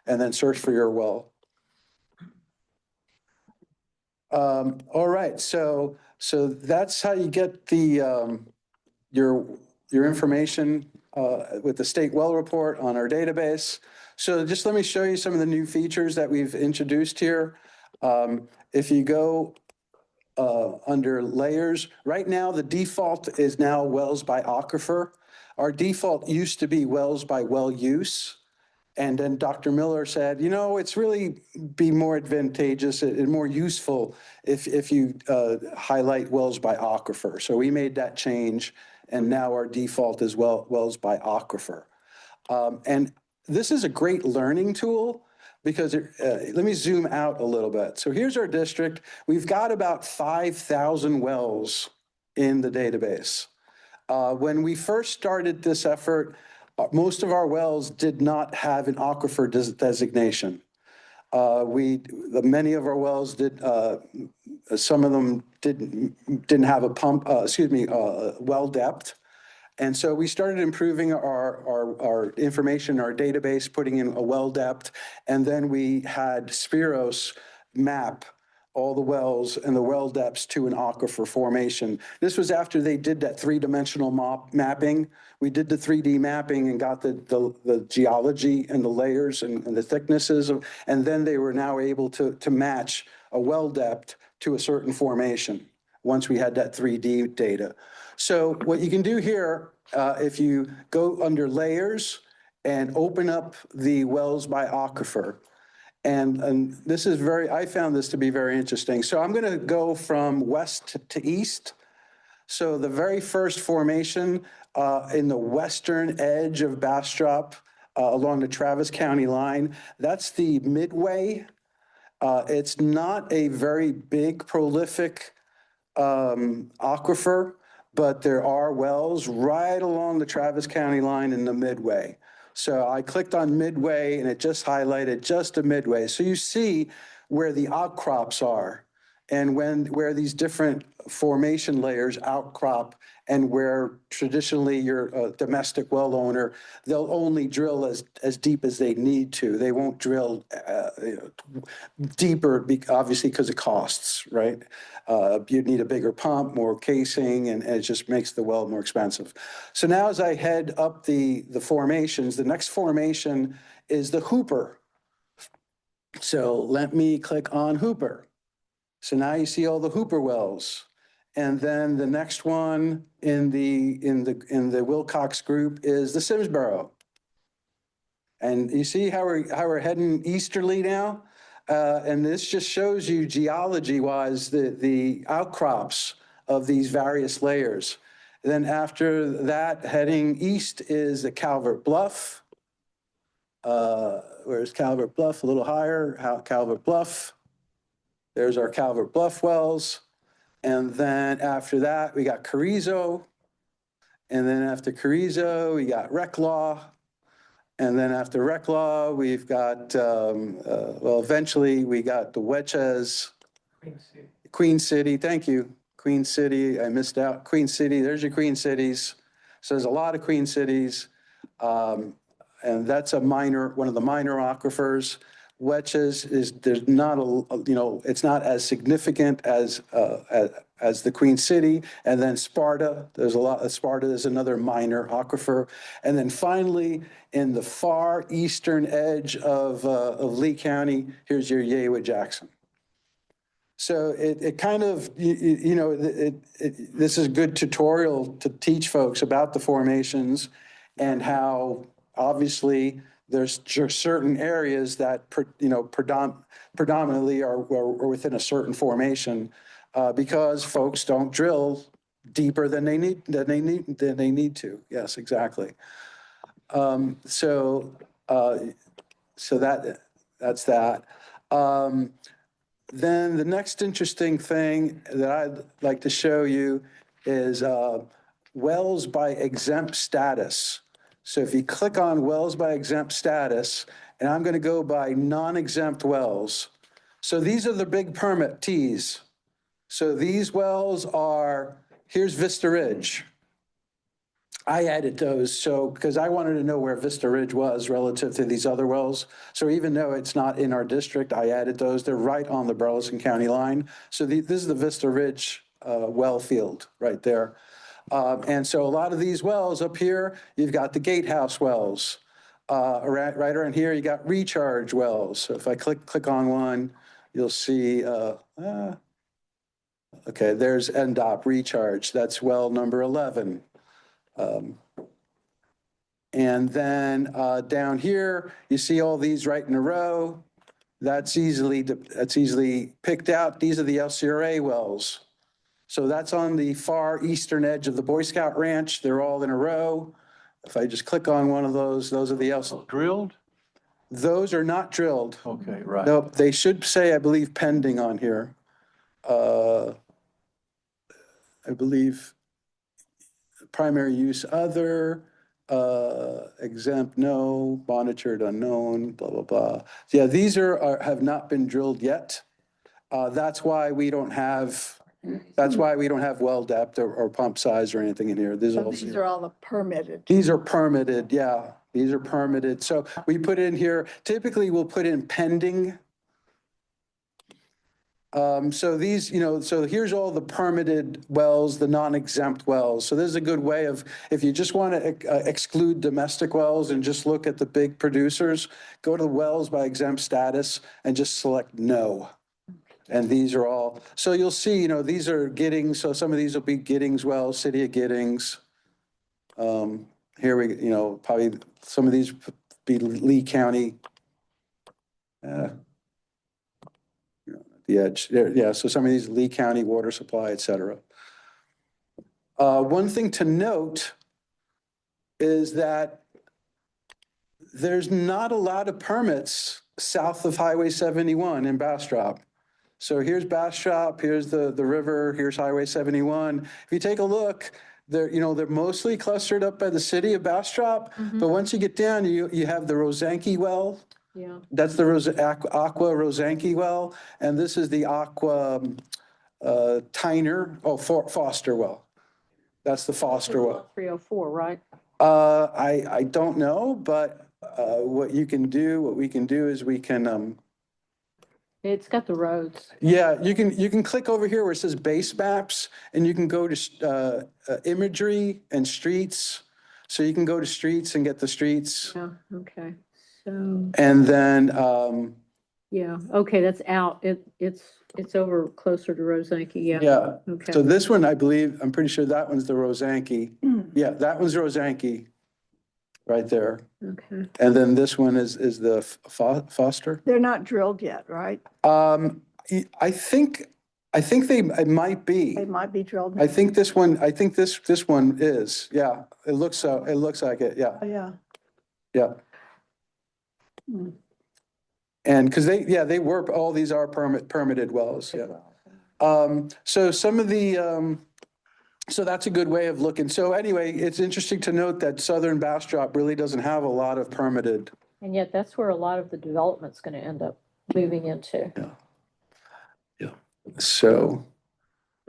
Speaker 4: and then search for your well. All right, so that's how you get the your information with the state well report on our database. So just let me show you some of the new features that we've introduced here. If you go under layers, right now the default is now wells by aquifer. Our default used to be wells by well use. And then Dr. Miller said, you know, it's really be more advantageous and more useful if you highlight wells by aquifer. So we made that change, and now our default is wells by aquifer. And this is a great learning tool because let me zoom out a little bit. So here's our district. We've got about 5,000 wells in the database. When we first started this effort, most of our wells did not have an aquifer designation. Many of our wells did, some of them didn't have a well depth. And so we started improving our information, our database, putting in a well depth, and then we had Spiros map all the wells and the well depths to an aquifer formation. This was after they did that 3-dimensional mapping. We did the 3D mapping and got the geology and the layers and the thicknesses, and then they were now able to match a well depth to a certain formation once we had that 3D data. So what you can do here, if you go under layers and open up the wells by aquifer, and this is I found this to be very interesting. So I'm going to go from west to east. So the very first formation in the western edge of Bastrop along the Travis County line, that's the Midway. It's not a very big, prolific aquifer, but there are wells right along the Travis County line in the Midway. So I clicked on Midway and it just highlighted just a Midway. So you see where the outcrops are and where these different formation layers outcrop, and where traditionally your domestic well owner, they'll only drill as deep as they need to. They won't drill deeper, obviously because of costs, right? You'd need a bigger pump, more casing, and it just makes the well more expensive. So now as I head up the formations, the next formation is the Hooper. So let me click on Hooper. So now you see all the Hooper wells. And then the next one in the Wilcox group is the Simsboro. And you see how we're heading easterly now? And this just shows you geology-wise, the outcrops of these various layers. Then after that, heading east is the Calvert Bluff. Where's Calvert Bluff? A little higher, Calvert Bluff. There's our Calvert Bluff wells. And then after that, we got Carrizo. And then after Carrizo, we got Reclaw. And then after Reclaw, we've got, well, eventually we got the Weches. Queen City, thank you. Queen City, I missed out. Queen City, there's your Queen Cities. So there's a lot of Queen Cities. And that's one of the minor aquifers. Weches is, there's not it's not as significant as the Queen City. And then Sparta, Sparta is another minor aquifer. And then finally, in the far eastern edge of Lee County, here's your Yewa Jackson. So it kind of, this is a good tutorial to teach folks about the formations and how obviously there's certain areas that, predominantly are within a certain formation because folks don't drill deeper than they need to. Yes, exactly. So that's that. Then the next interesting thing that I'd like to show you is wells by exempt status. So if you click on wells by exempt status, and I'm going to go by non-exempt wells. So these are the big permit Ts. So these wells are, here's Vista Ridge. I added those because I wanted to know where Vista Ridge was relative to these other wells. So even though it's not in our district, I added those. They're right on the Burleson County line. So this is the Vista Ridge well field right there. And so a lot of these wells up here, you've got the gatehouse wells. Right around here, you got recharge wells. So if I click on one, you'll see, okay, there's NDOP recharge. That's well number 11. And then down here, you see all these right in a row. That's easily picked out. These are the LCRA wells. So that's on the far eastern edge of the Boy Scout Ranch. They're all in a row. If I just click on one of those are the LCRA.
Speaker 5: Drilled?
Speaker 4: Those are not drilled.
Speaker 5: Okay, right.
Speaker 4: Nope, they should say, I believe, pending on here. I believe primary use other, exempt no, monitored unknown, blah, blah, blah. Yeah, these have not been drilled yet. That's why we don't have well depth or pump size or anything in here.
Speaker 3: These are all the permitted.
Speaker 4: These are permitted, yeah. These are permitted. So we put in here, typically we'll put in pending. So these, so here's all the permitted wells, the non-exempt wells. So this is a good way of, if you just want to exclude domestic wells and just look at the big producers, go to the wells by exempt status and just select no. And these are all, so you'll see, these are Giddings. So some of these will be Giddings wells, City of Giddings. Here we, probably some of these be Lee County. The edge there, yeah. So some of these Lee County water supply, et cetera. One thing to note is that there's not a lot of permits south of Highway 71 in Bastrop. So here's Bastrop, here's the river, here's Highway 71. If you take a look, they're mostly clustered up by the city of Bastrop. But once you get down, you have the Rosanke well.
Speaker 6: Yeah.
Speaker 4: That's the Aqua Rosanke well, and this is the Aqua Foster well. That's the Foster well.
Speaker 6: 304, right?
Speaker 4: I don't know, but what we can do is we can.
Speaker 6: It's got the roads.
Speaker 4: Yeah, you can click over here where it says base maps, and you can go to imagery and streets. So you can go to streets and get the streets.
Speaker 6: Yeah, okay. So.
Speaker 4: And then.
Speaker 6: Yeah, okay, that's out. It's over closer to Rosanke, yeah.
Speaker 4: Yeah.
Speaker 6: Okay.
Speaker 4: So this one, I'm pretty sure that one's the Rosanke. Yeah, that one's Rosanke. right there.
Speaker 6: Okay.
Speaker 4: And then this one is the Foster.
Speaker 3: They're not drilled yet, right?
Speaker 4: I think it might be.
Speaker 3: They might be drilled.
Speaker 4: I think this one is, yeah, it looks like it, yeah,
Speaker 3: Oh, yeah.
Speaker 4: yeah.
Speaker 3: Hmm.
Speaker 4: And because they were, all these are permitted wells, yeah. So some of the, so that's a good way of looking. So anyway, it's interesting to note that southern Bastrop really doesn't have a lot of permitted.
Speaker 6: And yet that's where a lot of the development's gonna end up moving into.
Speaker 4: So,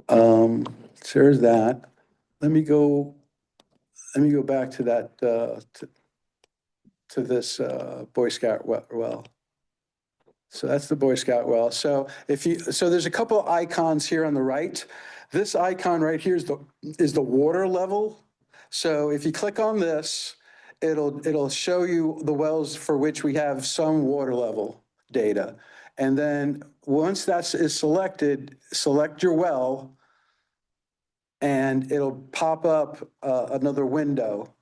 Speaker 4: so there's that. Let me go back to that, to this, Boy Scout well. So that's the Boy Scout well. So so there's a couple icons here on the right. This icon right here is the water level. So if you click on this, it'll show you the wells for which we have some water level data. And then once that is selected, select your well, and it'll pop up another window.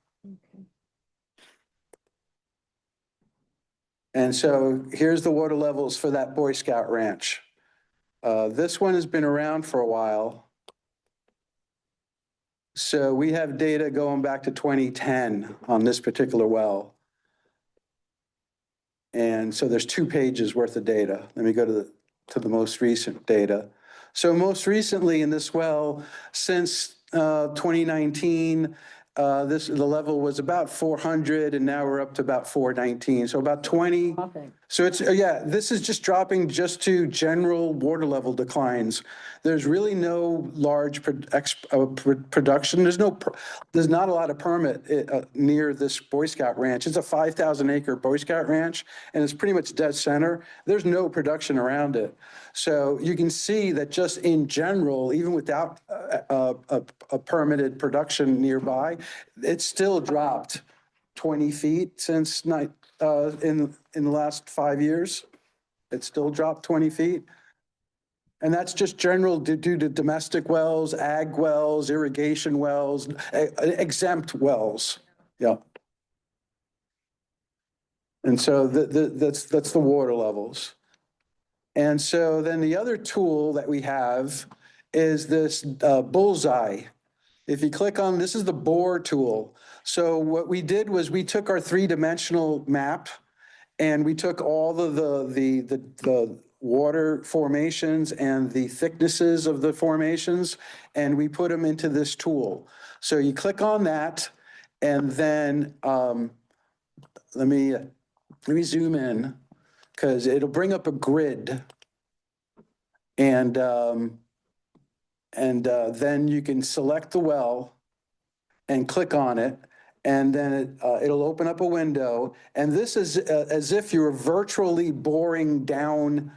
Speaker 4: And so here's the water levels for that Boy Scout ranch. This one has been around for a while. So we have data going back to 2010 on this particular well. And so there's 2 pages worth of data. Let me go to the most recent data. So most recently in this well, since 2019, the level was about 400, and now we're up to about 419. So about 20.
Speaker 6: Dropping.
Speaker 4: So it's, yeah, this is just dropping just to general water level declines. There's really no large production. There's not a lot of permit near this Boy Scout ranch. It's a 5,000 acre Boy Scout ranch, and it's pretty much dead center. There's no production around it. So you can see that just in general, even without a permitted production nearby, it's still dropped 20 feet since in the last 5 years. It's still dropped 20 feet. And that's just general due to domestic wells, ag wells, irrigation wells, exempt wells. Yeah. And so that's the water levels. And so then the other tool that we have is this bullseye. If you click on, this is the bore tool. So what we did was we took our 3-dimensional map, and we took all of the water formations and the thicknesses of the formations, and we put them into this tool. So you click on that, and then let me zoom in, because it'll bring up a grid. And then you can select the well and click on it, and then it'll open up a window. And this is as if you were virtually boring down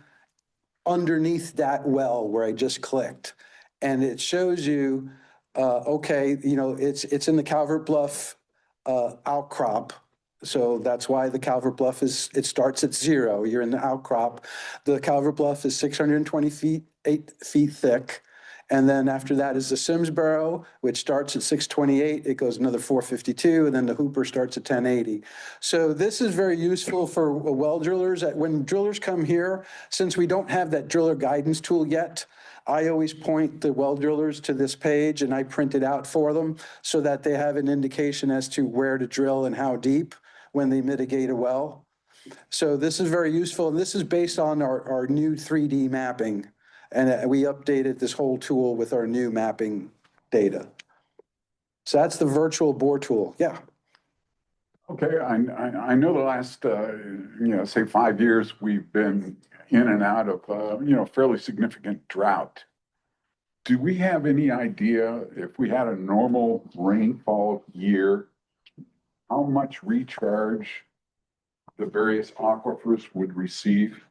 Speaker 4: underneath that well where I just clicked. And it shows you, okay, it's in the Calvert Bluff outcrop. So that's why the Calvert Bluff it starts at 0. You're in the outcrop. The Calvert Bluff is 620 feet, 8 feet thick. And then after that is the Simsboro, which starts at 628. It goes another 452, and then the Hooper starts at 1080. So this is very useful for well drillers. When drillers come here, since we don't have that driller guidance tool yet, I always point the well drillers to this page, and I print it out for them so that they have an indication as to where to drill and how deep when they mitigate a well. So this is very useful, and this is based on our new 3D mapping. And we updated this whole tool with our new mapping data. So that's the virtual bore tool. Yeah.
Speaker 7: Okay, I know the last, say 5 years, we've been in and out of, fairly significant drought. Do we have any idea if we had a normal rainfall year, how much recharge the various aquifers would receive?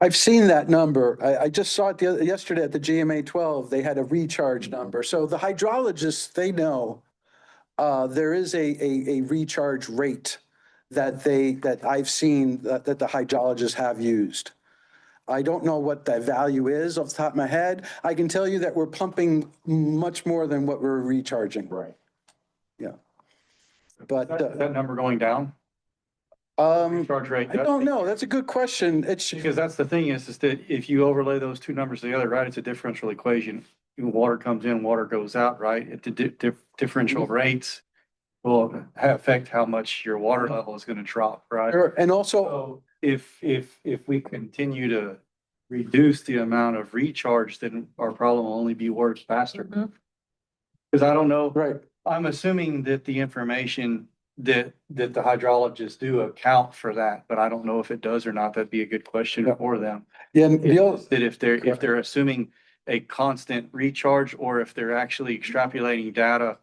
Speaker 4: I've seen that number. I just saw it yesterday at the GMA 12. They had a recharge number. So the hydrologists, they know there is a recharge rate that I've seen that the hydrologists have used. I don't know what that value is off the top of my head. I can tell you that we're pumping much more than what we're recharging.
Speaker 7: Right.
Speaker 4: Yeah. But,
Speaker 9: That number going down? Recharge rate.
Speaker 4: I don't know. That's a good question. It's,
Speaker 9: Because that's the thing is that if you overlay those two numbers together, right, it's a differential equation. Water comes in, water goes out, right? If the differential rates will affect how much your water level is gonna drop, right?
Speaker 4: sure. And also,
Speaker 9: So if we continue to reduce the amount of recharge, then our problem will only be worse faster.
Speaker 6: Mhm.
Speaker 9: Because I don't know.
Speaker 4: right.
Speaker 9: I'm assuming that the information that the hydrologists do account for that, but I don't know if it does or not. That'd be a good question
Speaker 4: Yeah.
Speaker 9: for them.
Speaker 4: Yeah. And the other,
Speaker 9: That if they're assuming a constant recharge or if they're actually extrapolating data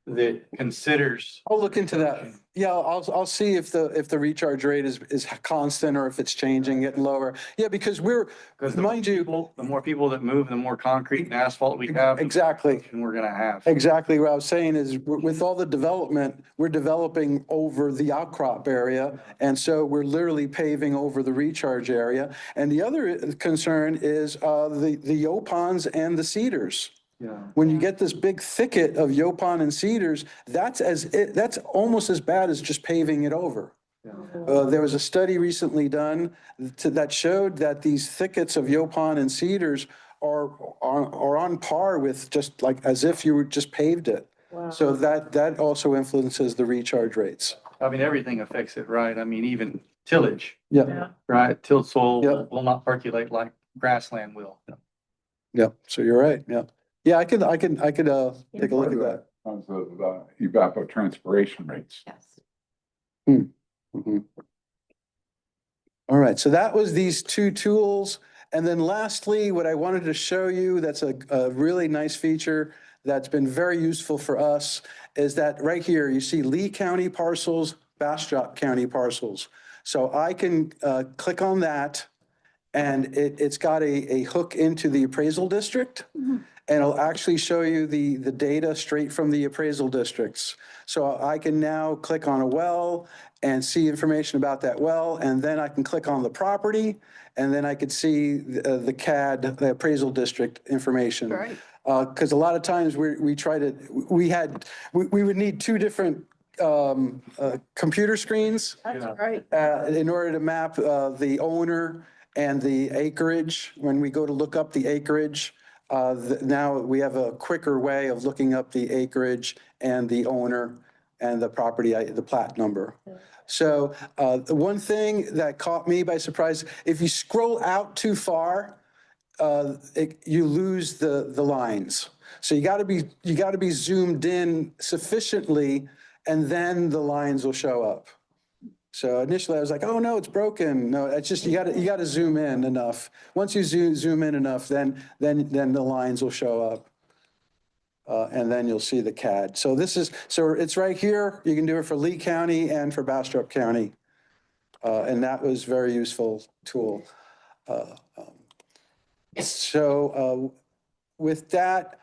Speaker 9: that considers.
Speaker 4: I'll look into that. Yeah, I'll see if the recharge rate is constant or if it's changing, getting lower. Yeah, because
Speaker 9: Because
Speaker 4: mind you,
Speaker 9: the more people that move, the more concrete and asphalt we have.
Speaker 4: exactly.
Speaker 9: And we're gonna have.
Speaker 4: Exactly what I was saying is with all the development, we're developing over the outcrop area. And so we're literally paving over the recharge area. And the other concern is the yopons and the cedars.
Speaker 9: Yeah.
Speaker 4: When you get this big thicket of yopon and cedars, that's almost as bad as just paving it over. There was a study recently done that showed that these thickets of yopon and cedars are on par with just like as if you were just paved it.
Speaker 6: Wow.
Speaker 4: So that also influences the recharge rates.
Speaker 9: I mean, everything affects it, right? I mean, even tillage,
Speaker 4: Yeah,
Speaker 9: right? Tilled soil
Speaker 4: Yeah.
Speaker 9: will not percolate like grassland will.
Speaker 4: yeah. So you're right. Yeah. Yeah, I could take a look at that.
Speaker 7: Because of evapotranspiration rates.
Speaker 6: Yes.
Speaker 4: Mhm. All right, so that was these two tools. And then lastly, what I wanted to show you, that's a really nice feature that's been very useful for us, is that right here, you see Lee County parcels, Bastrop County parcels. So I can click on that and it's got a hook into the appraisal district. And it'll actually show you the data straight from the appraisal districts. So I can now click on a well and see information about that well, and then I can click on the property, and then I could see the CAD, the appraisal district information.
Speaker 3: Great.
Speaker 4: Because a lot of times we would need two different computer screens
Speaker 3: That's great.
Speaker 4: in order to map the owner and the acreage. When we go to look up the acreage, now we have a quicker way of looking up the acreage and the owner and the property, the plat number. So the one thing that caught me by surprise, if you scroll out too far, you lose the lines. So you got to be zoomed in sufficiently, and then the lines will show up. So initially I was like, oh no, it's broken. No, it's just, you got to zoom in enough. Once you zoom in enough, then the lines will show up. And then you'll see the CAD. So it's right here. You can do it for Lee County and for Bastrop County. And that was a very useful tool. With that,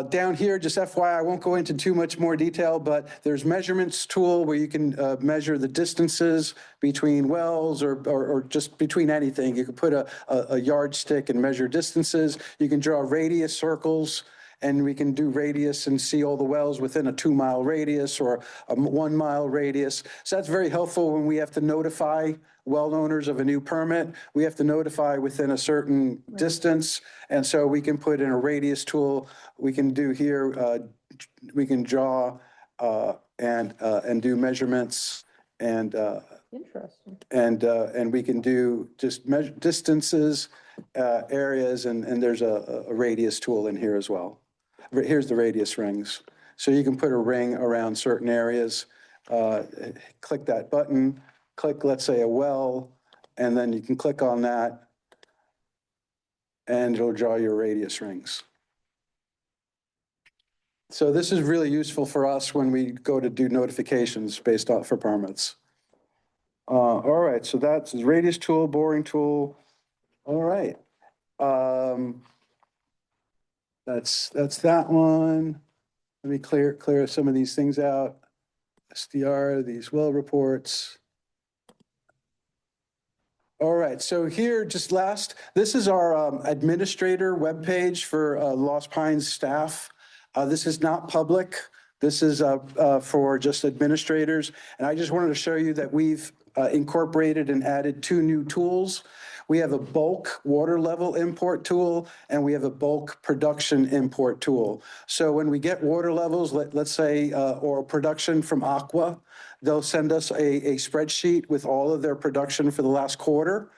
Speaker 4: down here, just FYI, I won't go into too much more detail, but there's measurements tool where you can measure the distances between wells or just between anything. You can put a yardstick and measure distances. You can draw radius circles, and we can do radius and see all the wells within a 2-mile radius or a 1-mile radius. So that's very helpful when we have to notify well owners of a new permit. We have to notify within a certain distance. And so we can put in a radius tool. We can do here, we can draw and do measurements and
Speaker 6: Interesting.
Speaker 4: and we can do just measure distances, areas, and there's a radius tool in here as well. Here's the radius rings. So you can put a ring around certain areas, click that button, click, let's say, a well, and then you can click on that and it'll draw your radius rings. So this is really useful for us when we go to do notifications based off for permits. All right, so that's radius tool, boring tool. All right. That's that one. Let me clear some of these things out. SDR, these well reports. All right, so here, just this is our administrator webpage for Lost Pines staff. This is not public. This is for just administrators. And I just wanted to show you that we've incorporated and added two new tools. We have a bulk water level import tool and we have a bulk production import tool. So when we get water levels, let's say, or production from Aqua, they'll send us a spreadsheet with all of their production for the last quarter.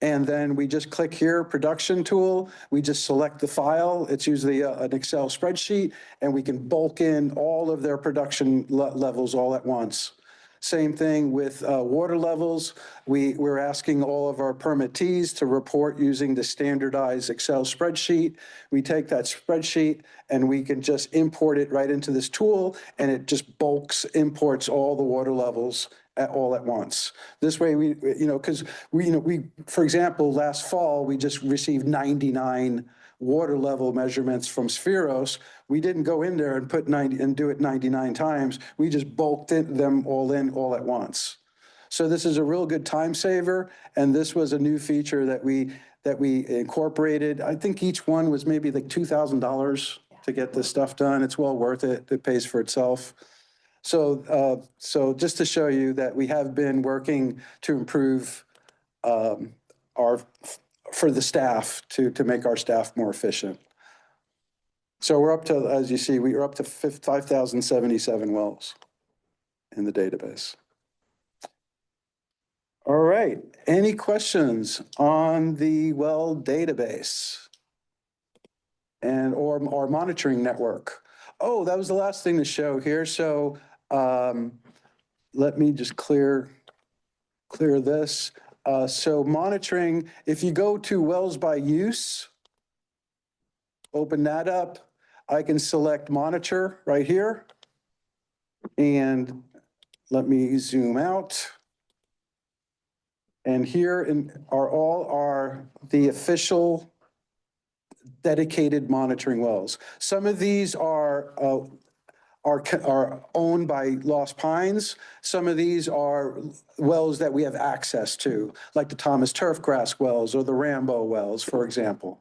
Speaker 4: And then we just click here, production tool. We just select the file. It's usually an Excel spreadsheet, and we can bulk in all of their production levels all at once. Same thing with water levels. We're asking all of our permittees to report using the standardized Excel spreadsheet. We take that spreadsheet and we can just import it right into this tool, and it just bulks imports all the water levels all at once. This way because for example, last fall, we just received 99 water level measurements from Spheros. We didn't go in there and put 90 and do it 99 times. We just bulked them all in all at once. So this is a real good time saver. And this was a new feature that we incorporated. I think each one was maybe like $2,000 to get this stuff done. It's well worth it. It pays for itself. So just to show you that we have been working to improve for the staff to make our staff more efficient. So we're up to, as you see, we are up to 5,077 wells in the database. All right, any questions on the well database or our monitoring network? Oh, that was the last thing to show here. So let me just clear this. So monitoring, if you go to wells by use, open that up, I can select monitor right here. And let me zoom out. And here are all the official dedicated monitoring wells. Some of these are owned by Lost Pines. Some of these are wells that we have access to, like the Thomas Turfgrass wells or the Rambo wells, for example.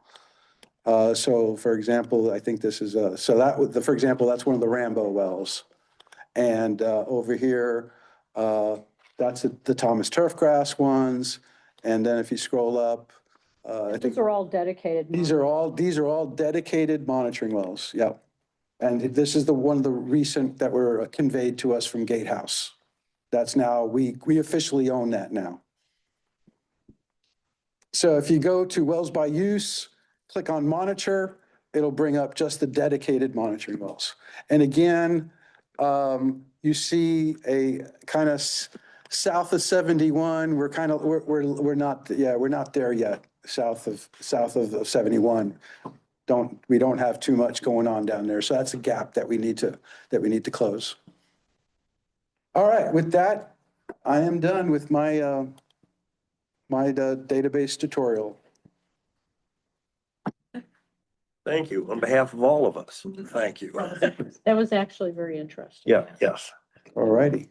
Speaker 4: So for example, I think this is, for example, that's one of the Rambo wells. And over here, that's the Thomas Turfgrass ones. And then if you scroll up, I think
Speaker 6: These are all dedicated.
Speaker 4: these are all dedicated monitoring wells. Yep. And this is one of the recent that were conveyed to us from Gatehouse. That's now, we officially own that now. So if you go to wells by use, click on monitor, it'll bring up just the dedicated monitoring wells. And again, you see a kind of south of 71, we're not there yet, south of 71. We don't have too much going on down there. So that's a gap that we need to close. All right, with that, I am done with my database tutorial.
Speaker 1: Thank you. On behalf of all of us, thank you.
Speaker 6: That was actually very interesting.
Speaker 1: Yeah, yes.
Speaker 4: All righty.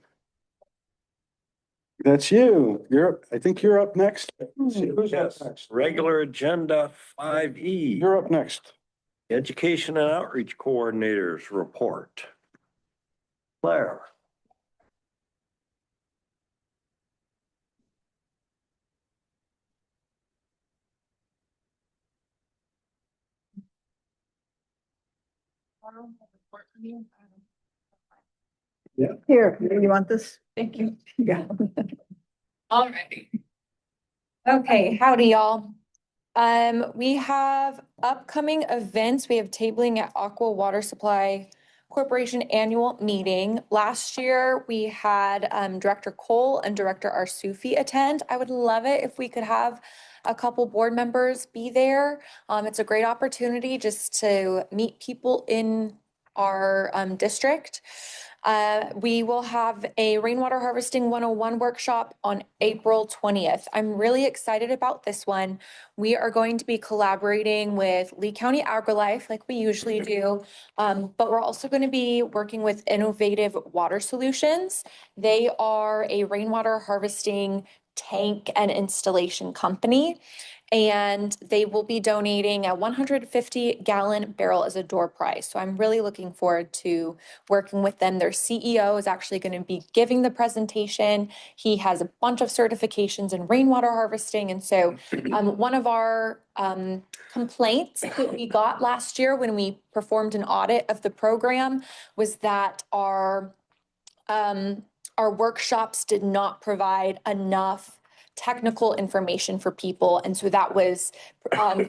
Speaker 4: That's you. I think you're up next. Who's up
Speaker 1: Yes,
Speaker 4: next?
Speaker 1: regular agenda 5E.
Speaker 4: You're up next.
Speaker 1: Education and Outreach Coordinators Report. Claire.
Speaker 3: Here, you want this?
Speaker 11: Thank you.
Speaker 3: Yeah.
Speaker 11: All righty. Okay, howdy, y'all. We have upcoming events. We have tabling at Aqua Water Supply Corporation annual meeting. Last year, we had Director Cole and Director Arsufi attend. I would love it if we could have a couple board members be there. It's a great opportunity just to meet people in our district. We will have a rainwater harvesting 101 workshop on April 20th. I'm really excited about this one. We are going to be collaborating with Lee County AgriLife like we usually do, but we're also going to be working with Innovative Water Solutions. They are a rainwater harvesting tank and installation company. and they will be donating a 150-gallon barrel as a door prize. So I'm really looking forward to working with them. Their CEO is actually going to be giving the presentation. He has a bunch of certifications in rainwater harvesting. And so one of our complaints that we got last year when we performed an audit of the program was that our workshops did not provide enough technical information for people. And so that was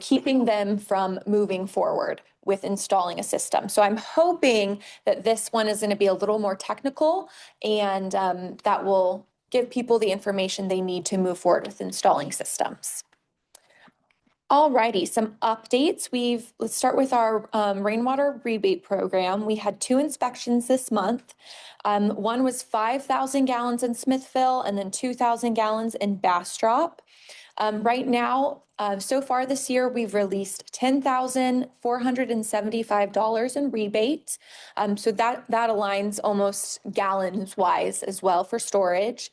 Speaker 11: keeping them from moving forward with installing a system. So I'm hoping that this one is going to be a little more technical, and that will give people the information they need to move forward with installing systems. Alrighty, some updates. Let's start with our rainwater rebate program. We had 2 inspections this month. One was 5,000 gallons in Smithville and then 2,000 gallons in Bastrop. Right now, so far this year, we've released $10,475 in rebate. So that aligns almost gallons wise as well for storage.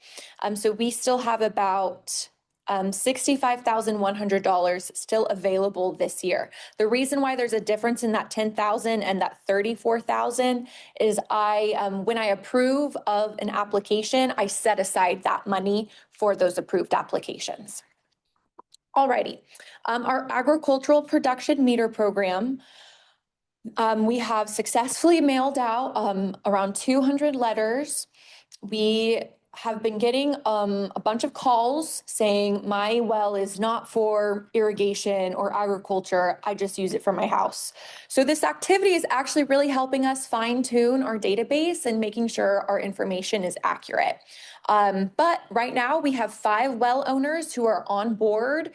Speaker 11: So we still have about $65,100 still available this year. The reason why there's a difference in that 10,000 and that 34,000 is when I approve of an application, I set aside that money for those approved applications. Alrighty, our agricultural production meter program, we have successfully mailed out around 200 letters. We have been getting a bunch of calls saying my well is not for irrigation or agriculture. I just use it for my house. So this activity is actually really helping us fine tune our database and making sure our information is accurate. But right now we have 5 well owners who are on board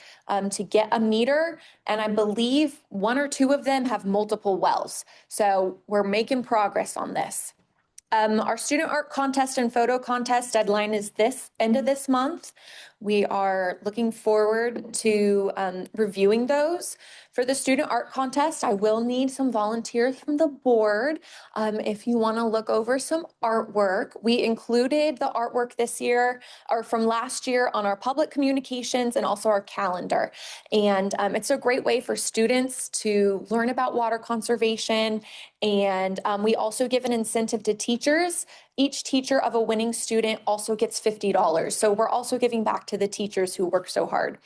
Speaker 11: to get a meter. And I believe 1 or 2 of them have multiple wells. So we're making progress on this. Our student art contest and photo contest deadline is this end of this month. We are looking forward to reviewing those. For the student art contest, I will need some volunteers from the board. If you want to look over some artwork, we included the artwork this year or from last year on our public communications and also our calendar. And it's a great way for students to learn about water conservation. And we also give an incentive to teachers. Each teacher of a winning student also gets $50. So we're also giving back to the teachers who work so hard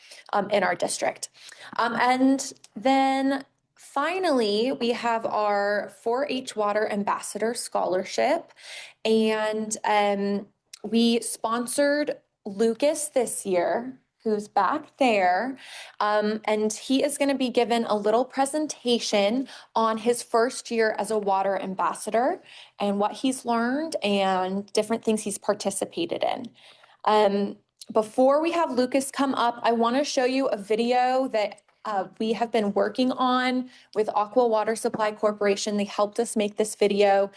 Speaker 11: in our district. And then finally, we have our 4-H Water Ambassador Scholarship. And we sponsored Lucas this year, who's back there. And he is going to be given a little presentation on his first year as a water ambassador and what he's learned and different things he's participated in. Before we have Lucas come up, I want to show you a video that we have been working on with Aqua Water Supply Corporation. They helped us make this video.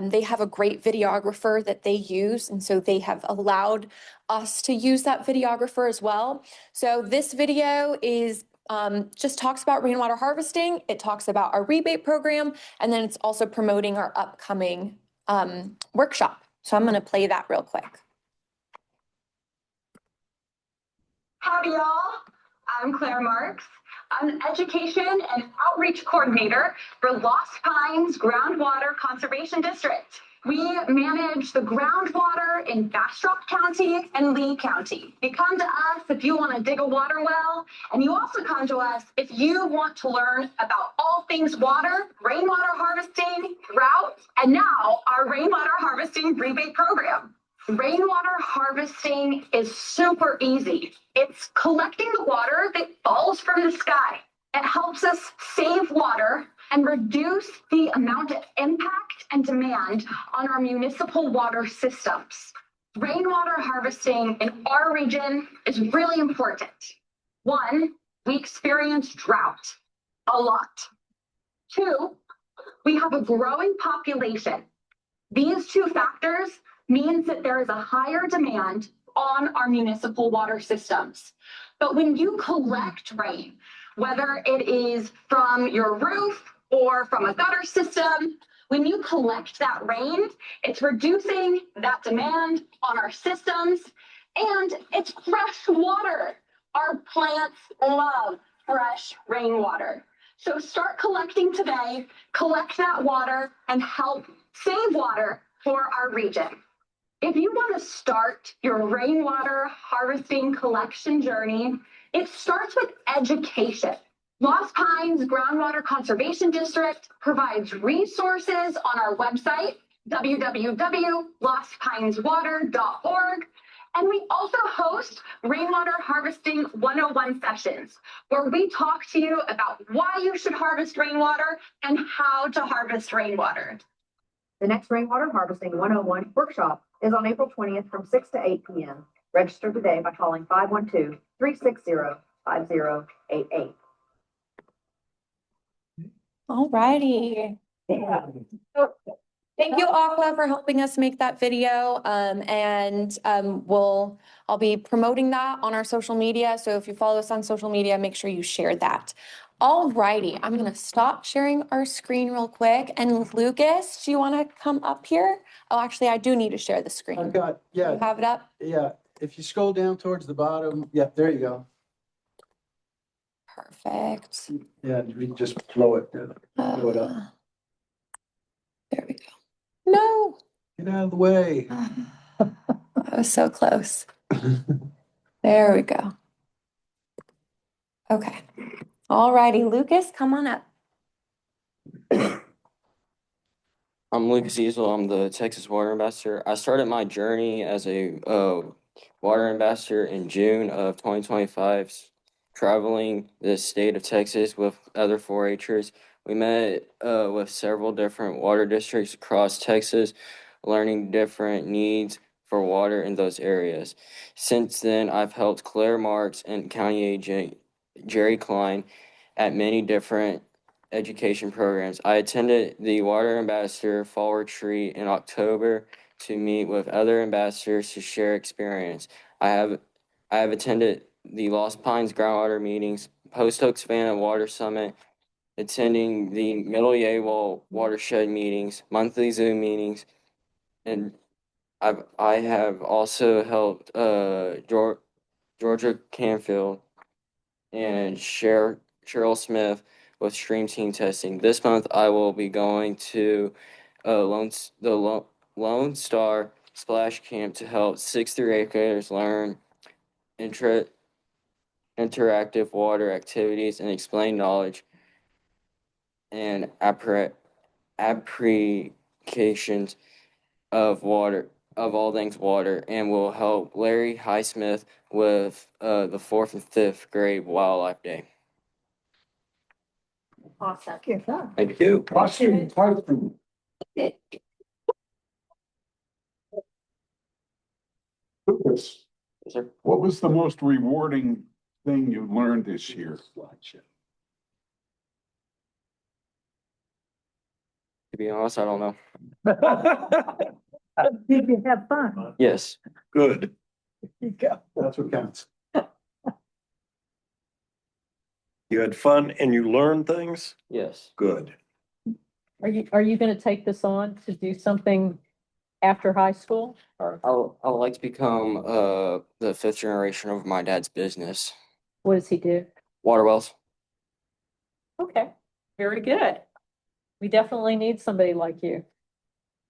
Speaker 11: They have a great videographer that they use, and so they have allowed us to use that videographer as well. So this video is just talks about rainwater harvesting. It talks about our rebate program, and then it's also promoting our upcoming workshop. So I'm going to play that real quick.
Speaker 12: Howdy, y'all. I'm Claire Marks. I'm an education and outreach coordinator for Lost Pines Groundwater Conservation District. We manage the groundwater in Bastrop County and Lee County. You come to us if you want to dig a water well, and you also come to us if you want to learn about all things water, rainwater harvesting, drought, and now our rainwater harvesting rebate program. Rainwater harvesting is super easy. It's collecting the water that falls from the sky. It helps us save water and reduce the amount of impact and demand on our municipal water systems. Rainwater harvesting in our region is really important. 1, we experience drought a lot. 2, we have a growing population. These 2 factors means that there is a higher demand on our municipal water systems. But when you collect rain, whether it is from your roof or from a gutter system, when you collect that rain, it's reducing that demand on our systems, and it's fresh water. Our plants love fresh rainwater. So start collecting today, collect that water, and help save water for our region. If you want to start your rainwater harvesting collection journey, it starts with education. Lost Pines Groundwater Conservation District provides resources on our website, www.lostpineswater.org. And we also host Rainwater Harvesting 101 sessions, where we talk to you about why you should harvest rainwater and how to harvest rainwater.
Speaker 13: The next Rainwater Harvesting 101 workshop is on April 20th from 6 to 8 p.m. Register today by calling 512-360-5088.
Speaker 11: All righty.
Speaker 13: Yeah.
Speaker 11: So, thank you, Aqua, for helping us make that video. I'll be promoting that on our social media. So if you follow us on social media, make sure you share that. All righty, I'm gonna stop sharing our screen real quick. And Lucas, do you wanna come up here? Oh, actually, I do need to share the screen.
Speaker 4: I've got,
Speaker 11: You
Speaker 4: yeah,
Speaker 11: have it up?
Speaker 4: yeah. If you scroll down towards the bottom, yeah, there you go.
Speaker 11: Perfect.
Speaker 4: Yeah, we just blow it. Blow it up.
Speaker 11: There we go. No.
Speaker 4: Get out of the way.
Speaker 11: I was so close. There we go. Okay. All righty, Lucas, come on up.
Speaker 14: I'm Lucas Easel. I'm the Texas Water Ambassador. I started my journey as a water ambassador in June of 2025, traveling the state of Texas with other 4-Hers. We met with several different water districts across Texas, learning different needs for water in those areas. Since then, I've helped Claire Marks and County Agent Jerry Klein at many different education programs. I attended the Water Ambassador Fall Retreat in October to meet with other ambassadors to share experience. I have attended the Lost Pines groundwater meetings, Post Oak Savannah Water Summit, attending the Middle Yale watershed meetings, monthly Zoom meetings, and I have also helped Georgia Canfield and Cheryl Smith with stream team testing. This month, I will be going to Lone Star Splash Camp to help 6th through 8th graders learn interactive water activities and explain knowledge and applications of water, of all things water, and will help Larry Highsmith with the 4th and 5th grade Wildlife Day.
Speaker 11: Awesome.
Speaker 1: Thank you.
Speaker 7: Lucas,
Speaker 14: Yes, sir.
Speaker 7: what was the most rewarding thing you learned this year?
Speaker 14: To be honest, I don't know.
Speaker 2: Did you have fun?
Speaker 14: Yes.
Speaker 1: Good.
Speaker 2: You go.
Speaker 4: That's what counts.
Speaker 1: You had fun and you learned things?
Speaker 14: Yes.
Speaker 1: Good.
Speaker 6: Are you gonna take this on to do something after high school or
Speaker 14: I would like to become the 5th generation of my dad's business.
Speaker 6: what does he do?
Speaker 14: Water wells.
Speaker 6: Okay, very good. We definitely need somebody like you.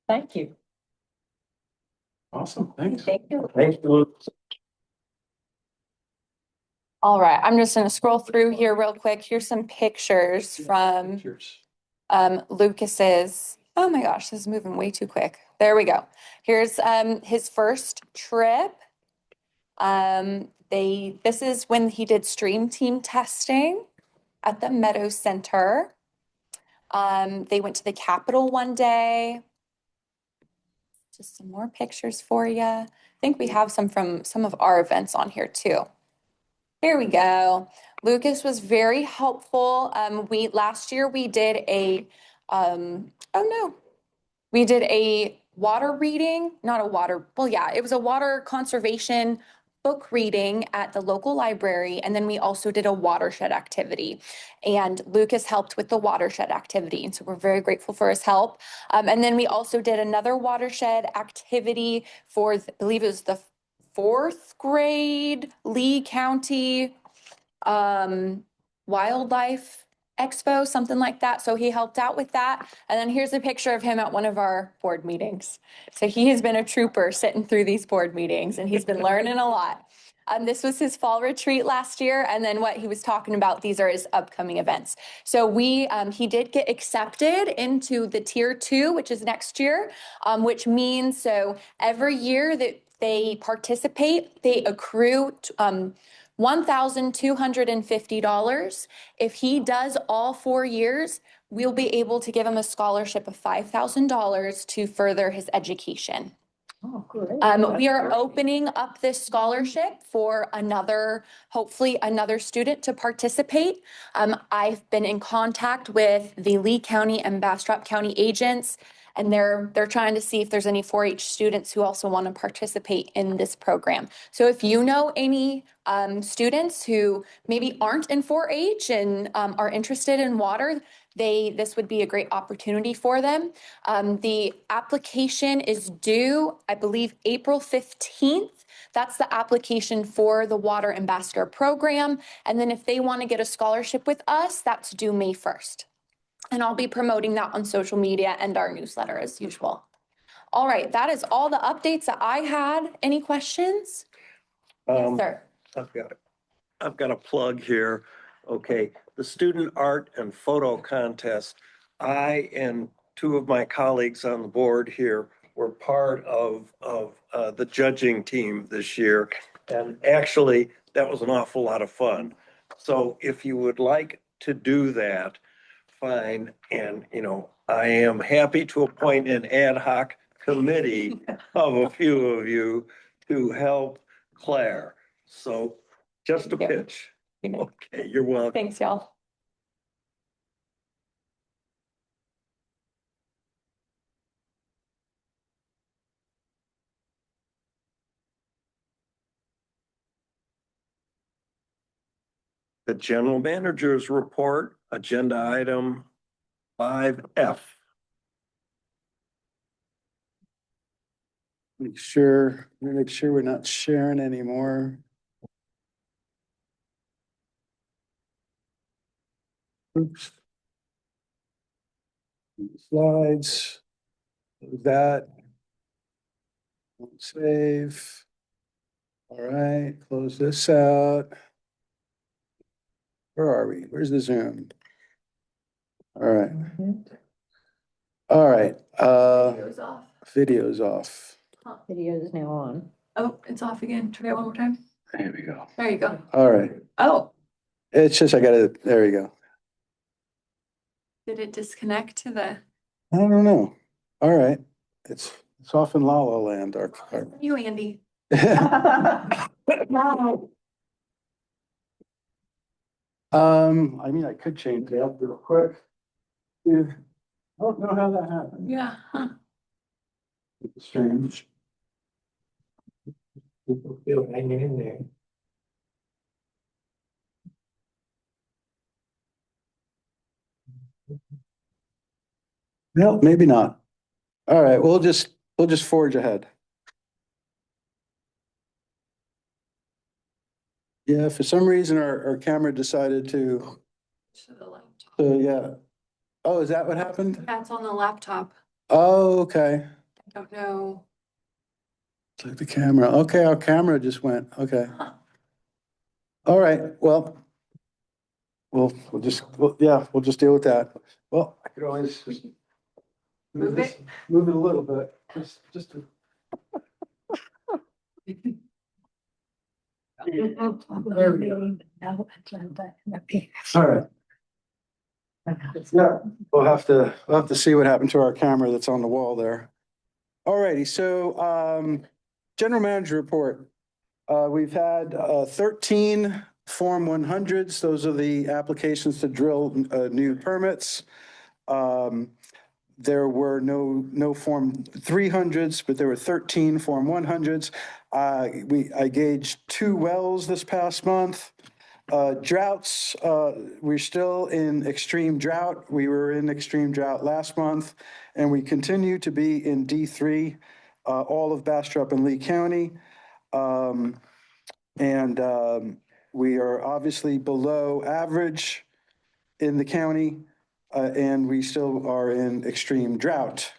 Speaker 6: Thank you.
Speaker 4: Awesome, thanks.
Speaker 11: Thank you.
Speaker 1: Thanks, Luke.
Speaker 11: All right, I'm just gonna scroll through here real quick. Here's some pictures from Lucas's. Oh my gosh, this is moving way too quick. There we go. Here's his first trip. This is when he did stream team testing at the Meadow Center. They went to the Capitol one day. Just some more pictures for you. I think we have some from some of our events on here too. Here we go. Lucas was very helpful. Last year we did a we did a water reading, it was a water conservation book reading at the local library. And then we also did a watershed activity. And Lucas helped with the watershed activity. And so we're very grateful for his help. And then we also did another watershed activity for, I believe it was the fourth grade Lee County Wildlife Expo, something like that. So he helped out with that. And then here's a picture of him at one of our board meetings. So he has been a trooper sitting through these board meetings and he's been learning a lot. This was his fall retreat last year. And then what he was talking about, these are his upcoming events. So he did get accepted into the tier 2, which is next year, which means so every year that they participate, they accrue $1,250. If he does all 4 years, we'll be able to give him a scholarship of $5,000 to further his education.
Speaker 6: Oh, great.
Speaker 11: We are opening up this scholarship for hopefully another student to participate. I've been in contact with the Lee County and Bastrop County agents, and they're trying to see if there's any 4-H students who also want to participate in this program. So if you know any students who maybe aren't in 4-H and are interested in water, this would be a great opportunity for them. The application is due, I believe, April 15th. That's the application for the Water Ambassador Program. And then if they want to get a scholarship with us, that's due May 1st. And I'll be promoting that on social media and our newsletter as usual. All right, that is all the updates that I had. Any questions? Yes, sir.
Speaker 1: I've got a plug here. Okay, the student art and photo contest. I and 2 of my colleagues on the board here were part of the judging team this year. And actually, that was an awful lot of fun. So if you would like to do that, fine. And, I am happy to appoint an ad hoc committee of a few of you to help Claire. So just a pitch. Okay, you're welcome.
Speaker 11: Thanks, y'all.
Speaker 1: The general manager's report, agenda item 5F.
Speaker 4: Make sure we're not sharing anymore. Oops. Slides. That. Save. All right, close this out. Where are we? Where's the Zoom? All right. All right,
Speaker 11: Video's off.
Speaker 4: video's off.
Speaker 6: Video is now on.
Speaker 11: Oh, it's off again. Try it one more time.
Speaker 4: There we go.
Speaker 11: There you go.
Speaker 4: All right.
Speaker 11: Oh,
Speaker 4: It's just, there we go.
Speaker 11: did it disconnect to the?
Speaker 4: I don't know. All right. It's off in La La Land.
Speaker 11: You, Andy.
Speaker 4: I mean, I could change it up real quick. Yeah. I don't know how that happened.
Speaker 11: Yeah. Huh.
Speaker 4: It's strange.
Speaker 10: People feel hanging in there.
Speaker 4: No, maybe not. All right, we'll just forge ahead. Yeah, for some reason our camera decided to,
Speaker 11: To the laptop.
Speaker 4: yeah. Oh, is that what happened?
Speaker 11: Yeah, it's on the laptop.
Speaker 4: Oh, okay.
Speaker 11: I don't know.
Speaker 4: Click the camera. Okay, our camera just went. Okay. All right, well, we'll just deal with that. Well, I could always just move it a little bit, just to. There we go. All right. Yeah, we'll have to see what happened to our camera that's on the wall there. All righty, so general manager report. We've had 13 Form 100s. Those are the applications to drill new permits. There were no Form 300s, but there were 13 Form 100s. I gauged 2 wells this past month. Droughts, we're still in extreme drought. We were in extreme drought last month, and we continue to be in D3, all of Bastrop and Lee County. We are obviously below average in the county, and we still are in extreme drought.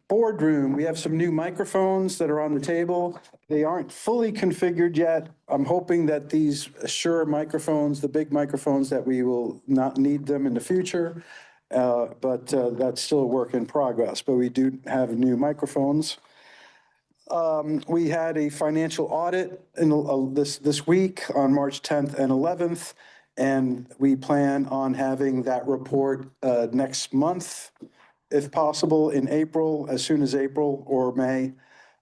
Speaker 4: Boardroom, we have some new microphones that are on the table. They aren't fully configured yet. I'm hoping that these Shure microphones, the big microphones, that we will not need them in the future. But that's still a work in progress, but we do have new microphones. We had a financial audit in this week on March 10th and 11th, and we plan on having that report next month, if possible, in April, as soon as April or May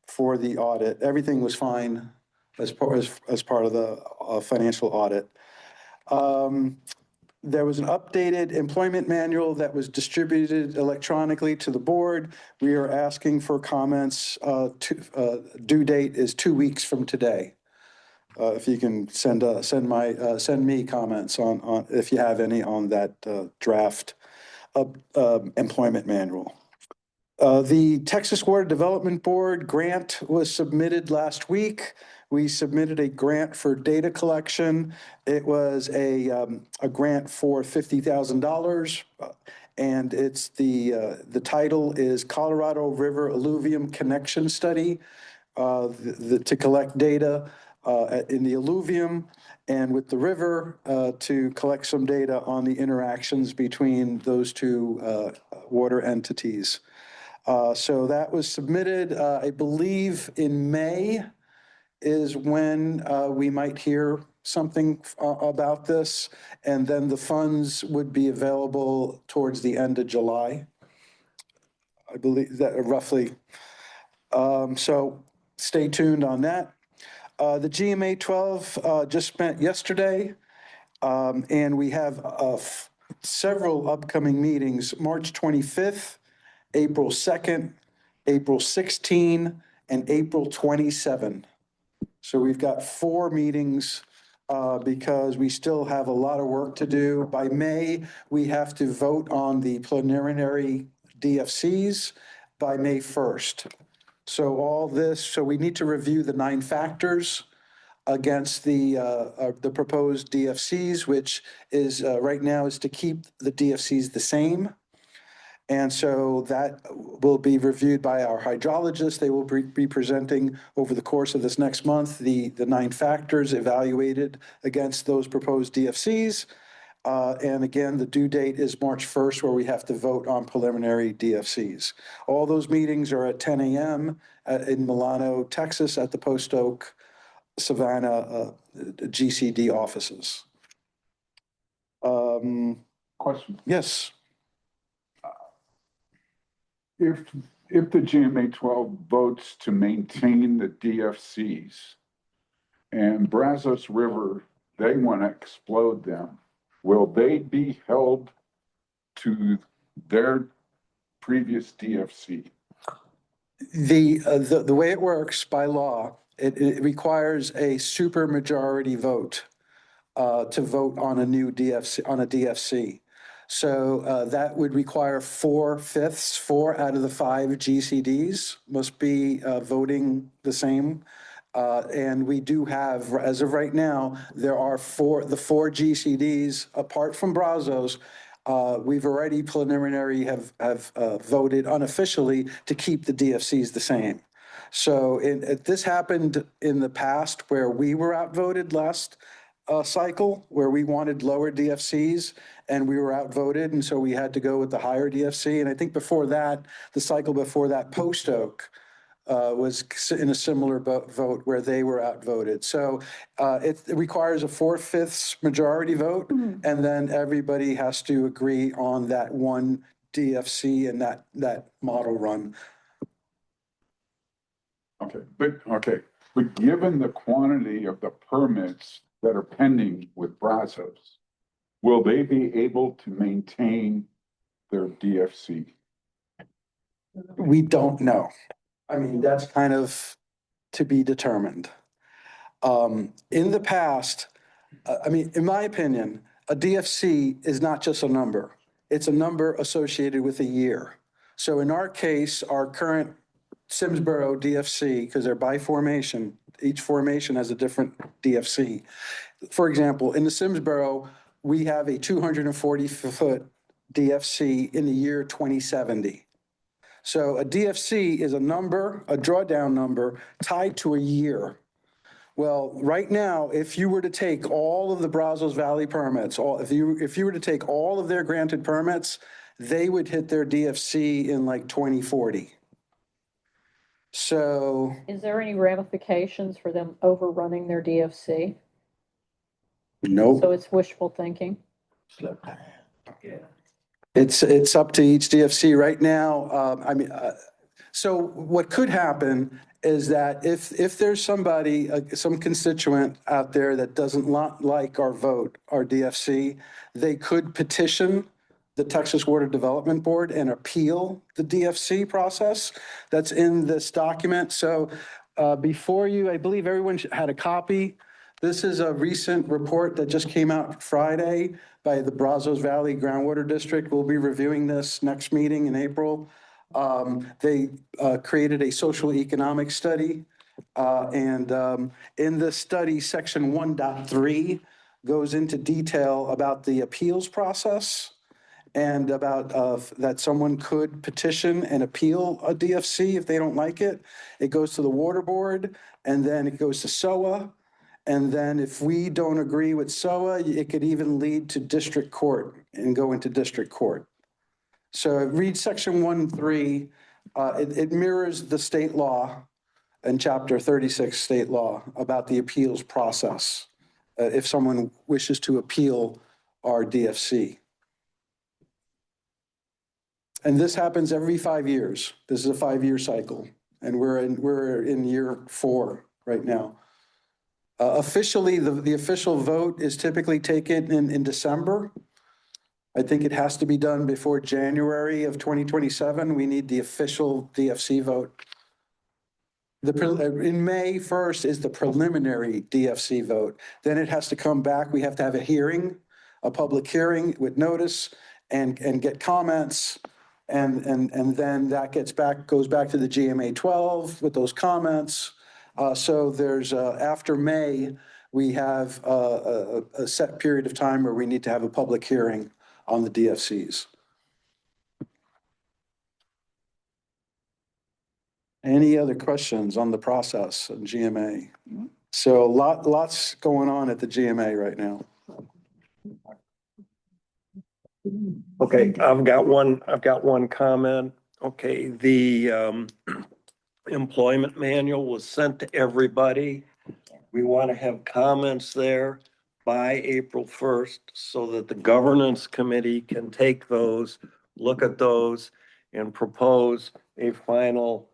Speaker 4: for the audit. Everything was fine as part of the financial audit. There was an updated employment manual that was distributed electronically to the board. We are asking for comments. Due date is 2 weeks from today. If you can send me comments on if you have any on that draft employment manual. The Texas Water Development Board grant was submitted last week. We submitted a grant for data collection. It was a grant for $50,000, and it's the title is Colorado River Alluvium Connection Study to collect data in the alluvium and with the river to collect some data on the interactions between those two water entities. So that was submitted, I believe in May is when we might hear something about this. And then the funds would be available towards the end of July. I believe that roughly. So stay tuned on that. The GMA 12 just spent yesterday. And we have several upcoming meetings, March 25th, April 2nd, April 16, and April 27. So we've got 4 meetings because we still have a lot of work to do. By May, we have to vote on the preliminary DFCs by May 1st. So we need to review the 9 factors against the proposed DFCs, which is right now is to keep the DFCs the same. And so that will be reviewed by our hydrologists. They will be presenting over the course of this next month, the 9 factors evaluated against those proposed DFCs. And again, the due date is March 1st, where we have to vote on preliminary DFCs. All those meetings are at 10 a.m. In Milano, Texas, at the Post Oak Savannah GCD offices.
Speaker 7: Question.
Speaker 4: Yes.
Speaker 7: If the GMA 12 votes to maintain the DFCs and Brazos River, they want to explode them, will they be held to their previous DFC?
Speaker 4: The way it works by law, it requires a supermajority vote to vote on a new DFC. So that would require 4/5, 4 out of the 5 GCDs must be voting the same. And we do have, as of right now, there are the 4 GCDs apart from Brazos. We've already have voted unofficially to keep the DFCs the same. So this happened in the past where we were outvoted last cycle, where we wanted lower DFCs and we were outvoted. And so we had to go with the higher DFC. And I think before that, the cycle before that, Post Oak was in a similar vote where they were outvoted. So it requires a 4/5 majority vote, and then everybody has to agree on that one DFC and that model run.
Speaker 7: But given the quantity of the permits that are pending with Brazos, will they be able to maintain their DFC?
Speaker 4: We don't know. I mean, that's kind of to be determined. In the past, I mean, in my opinion, a DFC is not just a number. It's a number associated with a year. So in our case, our current Simsboro DFC, because they're by formation. Each formation has a different DFC. For example, in the Simsboro, we have a 240-foot DFC in the year 2070. So a DFC is a number, a drawdown number tied to a year. Well, right now, if you were to take all of the Brazos Valley permits, if you were to take all of their granted permits, they would hit their DFC in like 2040. So
Speaker 6: Is there any ramifications for them overrunning their DFC?
Speaker 4: nope.
Speaker 6: So it's wishful thinking.
Speaker 4: It's up to each DFC right now. So what could happen is that if there's somebody, some constituent out there that doesn't like our vote, our DFC, they could petition the Texas Water Development Board and appeal the DFC process that's in this document. So before you, I believe everyone had a copy. This is a recent report that just came out Friday by the Brazos Valley Groundwater District. We'll be reviewing this next meeting in April. They created a social economic study. In the study, section 1.3 goes into detail about the appeals process and about that someone could petition and appeal a DFC if they don't like it. It goes to the water board, and then it goes to SOA. And then if we don't agree with SOA, it could even lead to district court and go into district court. So read section 1.3. It mirrors the state law and chapter 36 state law about the appeals process. If someone wishes to appeal our DFC. And this happens every 5 years. This is a 5-year cycle. And we're in year 4 right now. Officially, the official vote is typically taken in December. I think it has to be done before January of 2027. We need the official DFC vote. In May 1st is the preliminary DFC vote. Then it has to come back. We have to have a hearing, a public hearing with notice and get comments. And then that goes back to the GMA 12 with those comments. So there's, after May, we have a set period of time where we need to have a public hearing on the DFCs. Any other questions on the process of GMA? So lots going on at the GMA right now.
Speaker 1: Okay, I've got one comment. Okay, the employment manual was sent to everybody. We want to have comments there by April 1st so that the governance committee can take those, look at those, and propose a final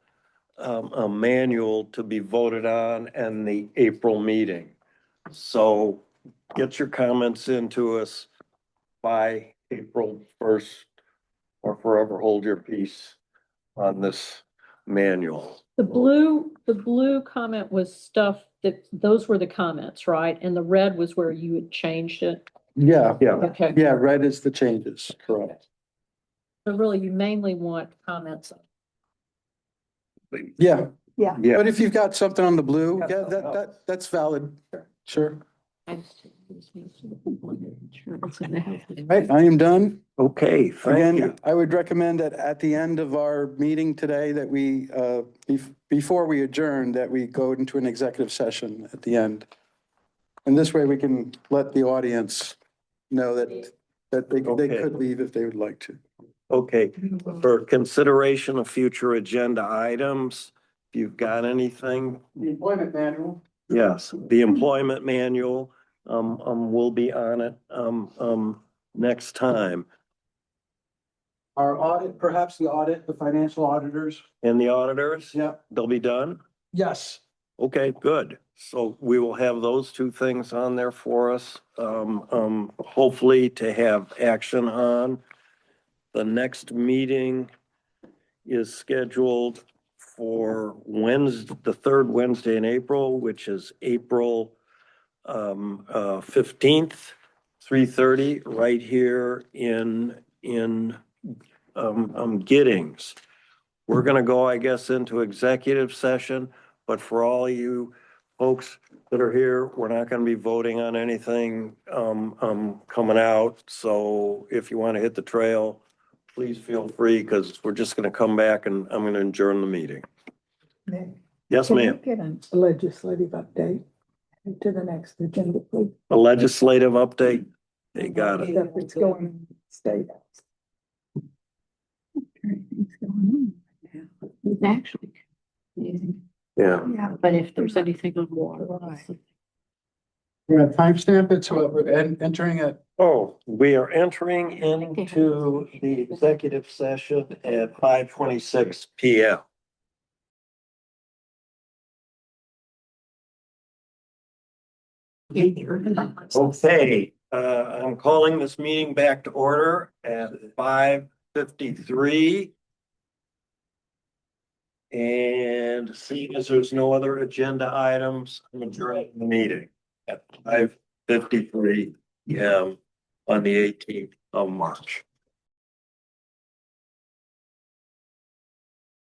Speaker 1: a manual to be voted on in the April meeting. So get your comments into us by April 1st or forever hold your peace on this manual.
Speaker 6: The blue comment was stuff that, those were the comments, right? And the red was where you had changed it.
Speaker 4: Yeah,
Speaker 6: Okay.
Speaker 4: yeah, red is the changes, correct.
Speaker 6: So really, you mainly want comments.
Speaker 4: Yeah.
Speaker 3: Yeah.
Speaker 1: Yeah.
Speaker 4: But if you've got something on the blue, yeah, that's valid. Sure. Right, I am done.
Speaker 1: Okay, thank
Speaker 4: Again,
Speaker 1: you.
Speaker 4: I would recommend that at the end of our meeting today that we, before we adjourn, that we go into an executive session at the end. And this way we can let the audience know that they could leave if they would like to.
Speaker 1: Okay, for consideration of future agenda items, if you've got anything.
Speaker 4: The employment manual.
Speaker 1: Yes, the employment manual, we'll be on it, next time.
Speaker 4: Our audit, perhaps the financial auditors.
Speaker 1: And the auditors?
Speaker 4: Yeah.
Speaker 1: They'll be done?
Speaker 4: Yes.
Speaker 1: Okay, good. So we will have those two things on there for us, hopefully to have action on. The next meeting is scheduled for Wednesday, the third Wednesday in April, which is April 15th, 3:30, right here in Giddings. We're gonna go, I guess, into executive session, but for all you folks that are here, we're not gonna be voting on anything, coming out. So if you want to hit the trail, please feel free, because we're just gonna come back and I'm gonna adjourn the meeting.
Speaker 2: Nick,
Speaker 1: Yes,
Speaker 2: can we
Speaker 1: ma'am.
Speaker 2: get a legislative update to the next agenda, please?
Speaker 1: A legislative update. They got it.
Speaker 2: Stuff that's going on in the state house. Everything's going on right now. It's actually confusing.
Speaker 1: Yeah.
Speaker 2: Yeah.
Speaker 6: But if there's anything on water.
Speaker 2: Right.
Speaker 4: We're gonna timestamp it, so we're entering it.
Speaker 1: Oh, we are entering into the executive session at 5:26 PM. Okay, I'm calling this meeting back to order at 5:53. And seeing as there's no other agenda items, I'm adjourning the meeting at 5:53 PM on the 18th of March.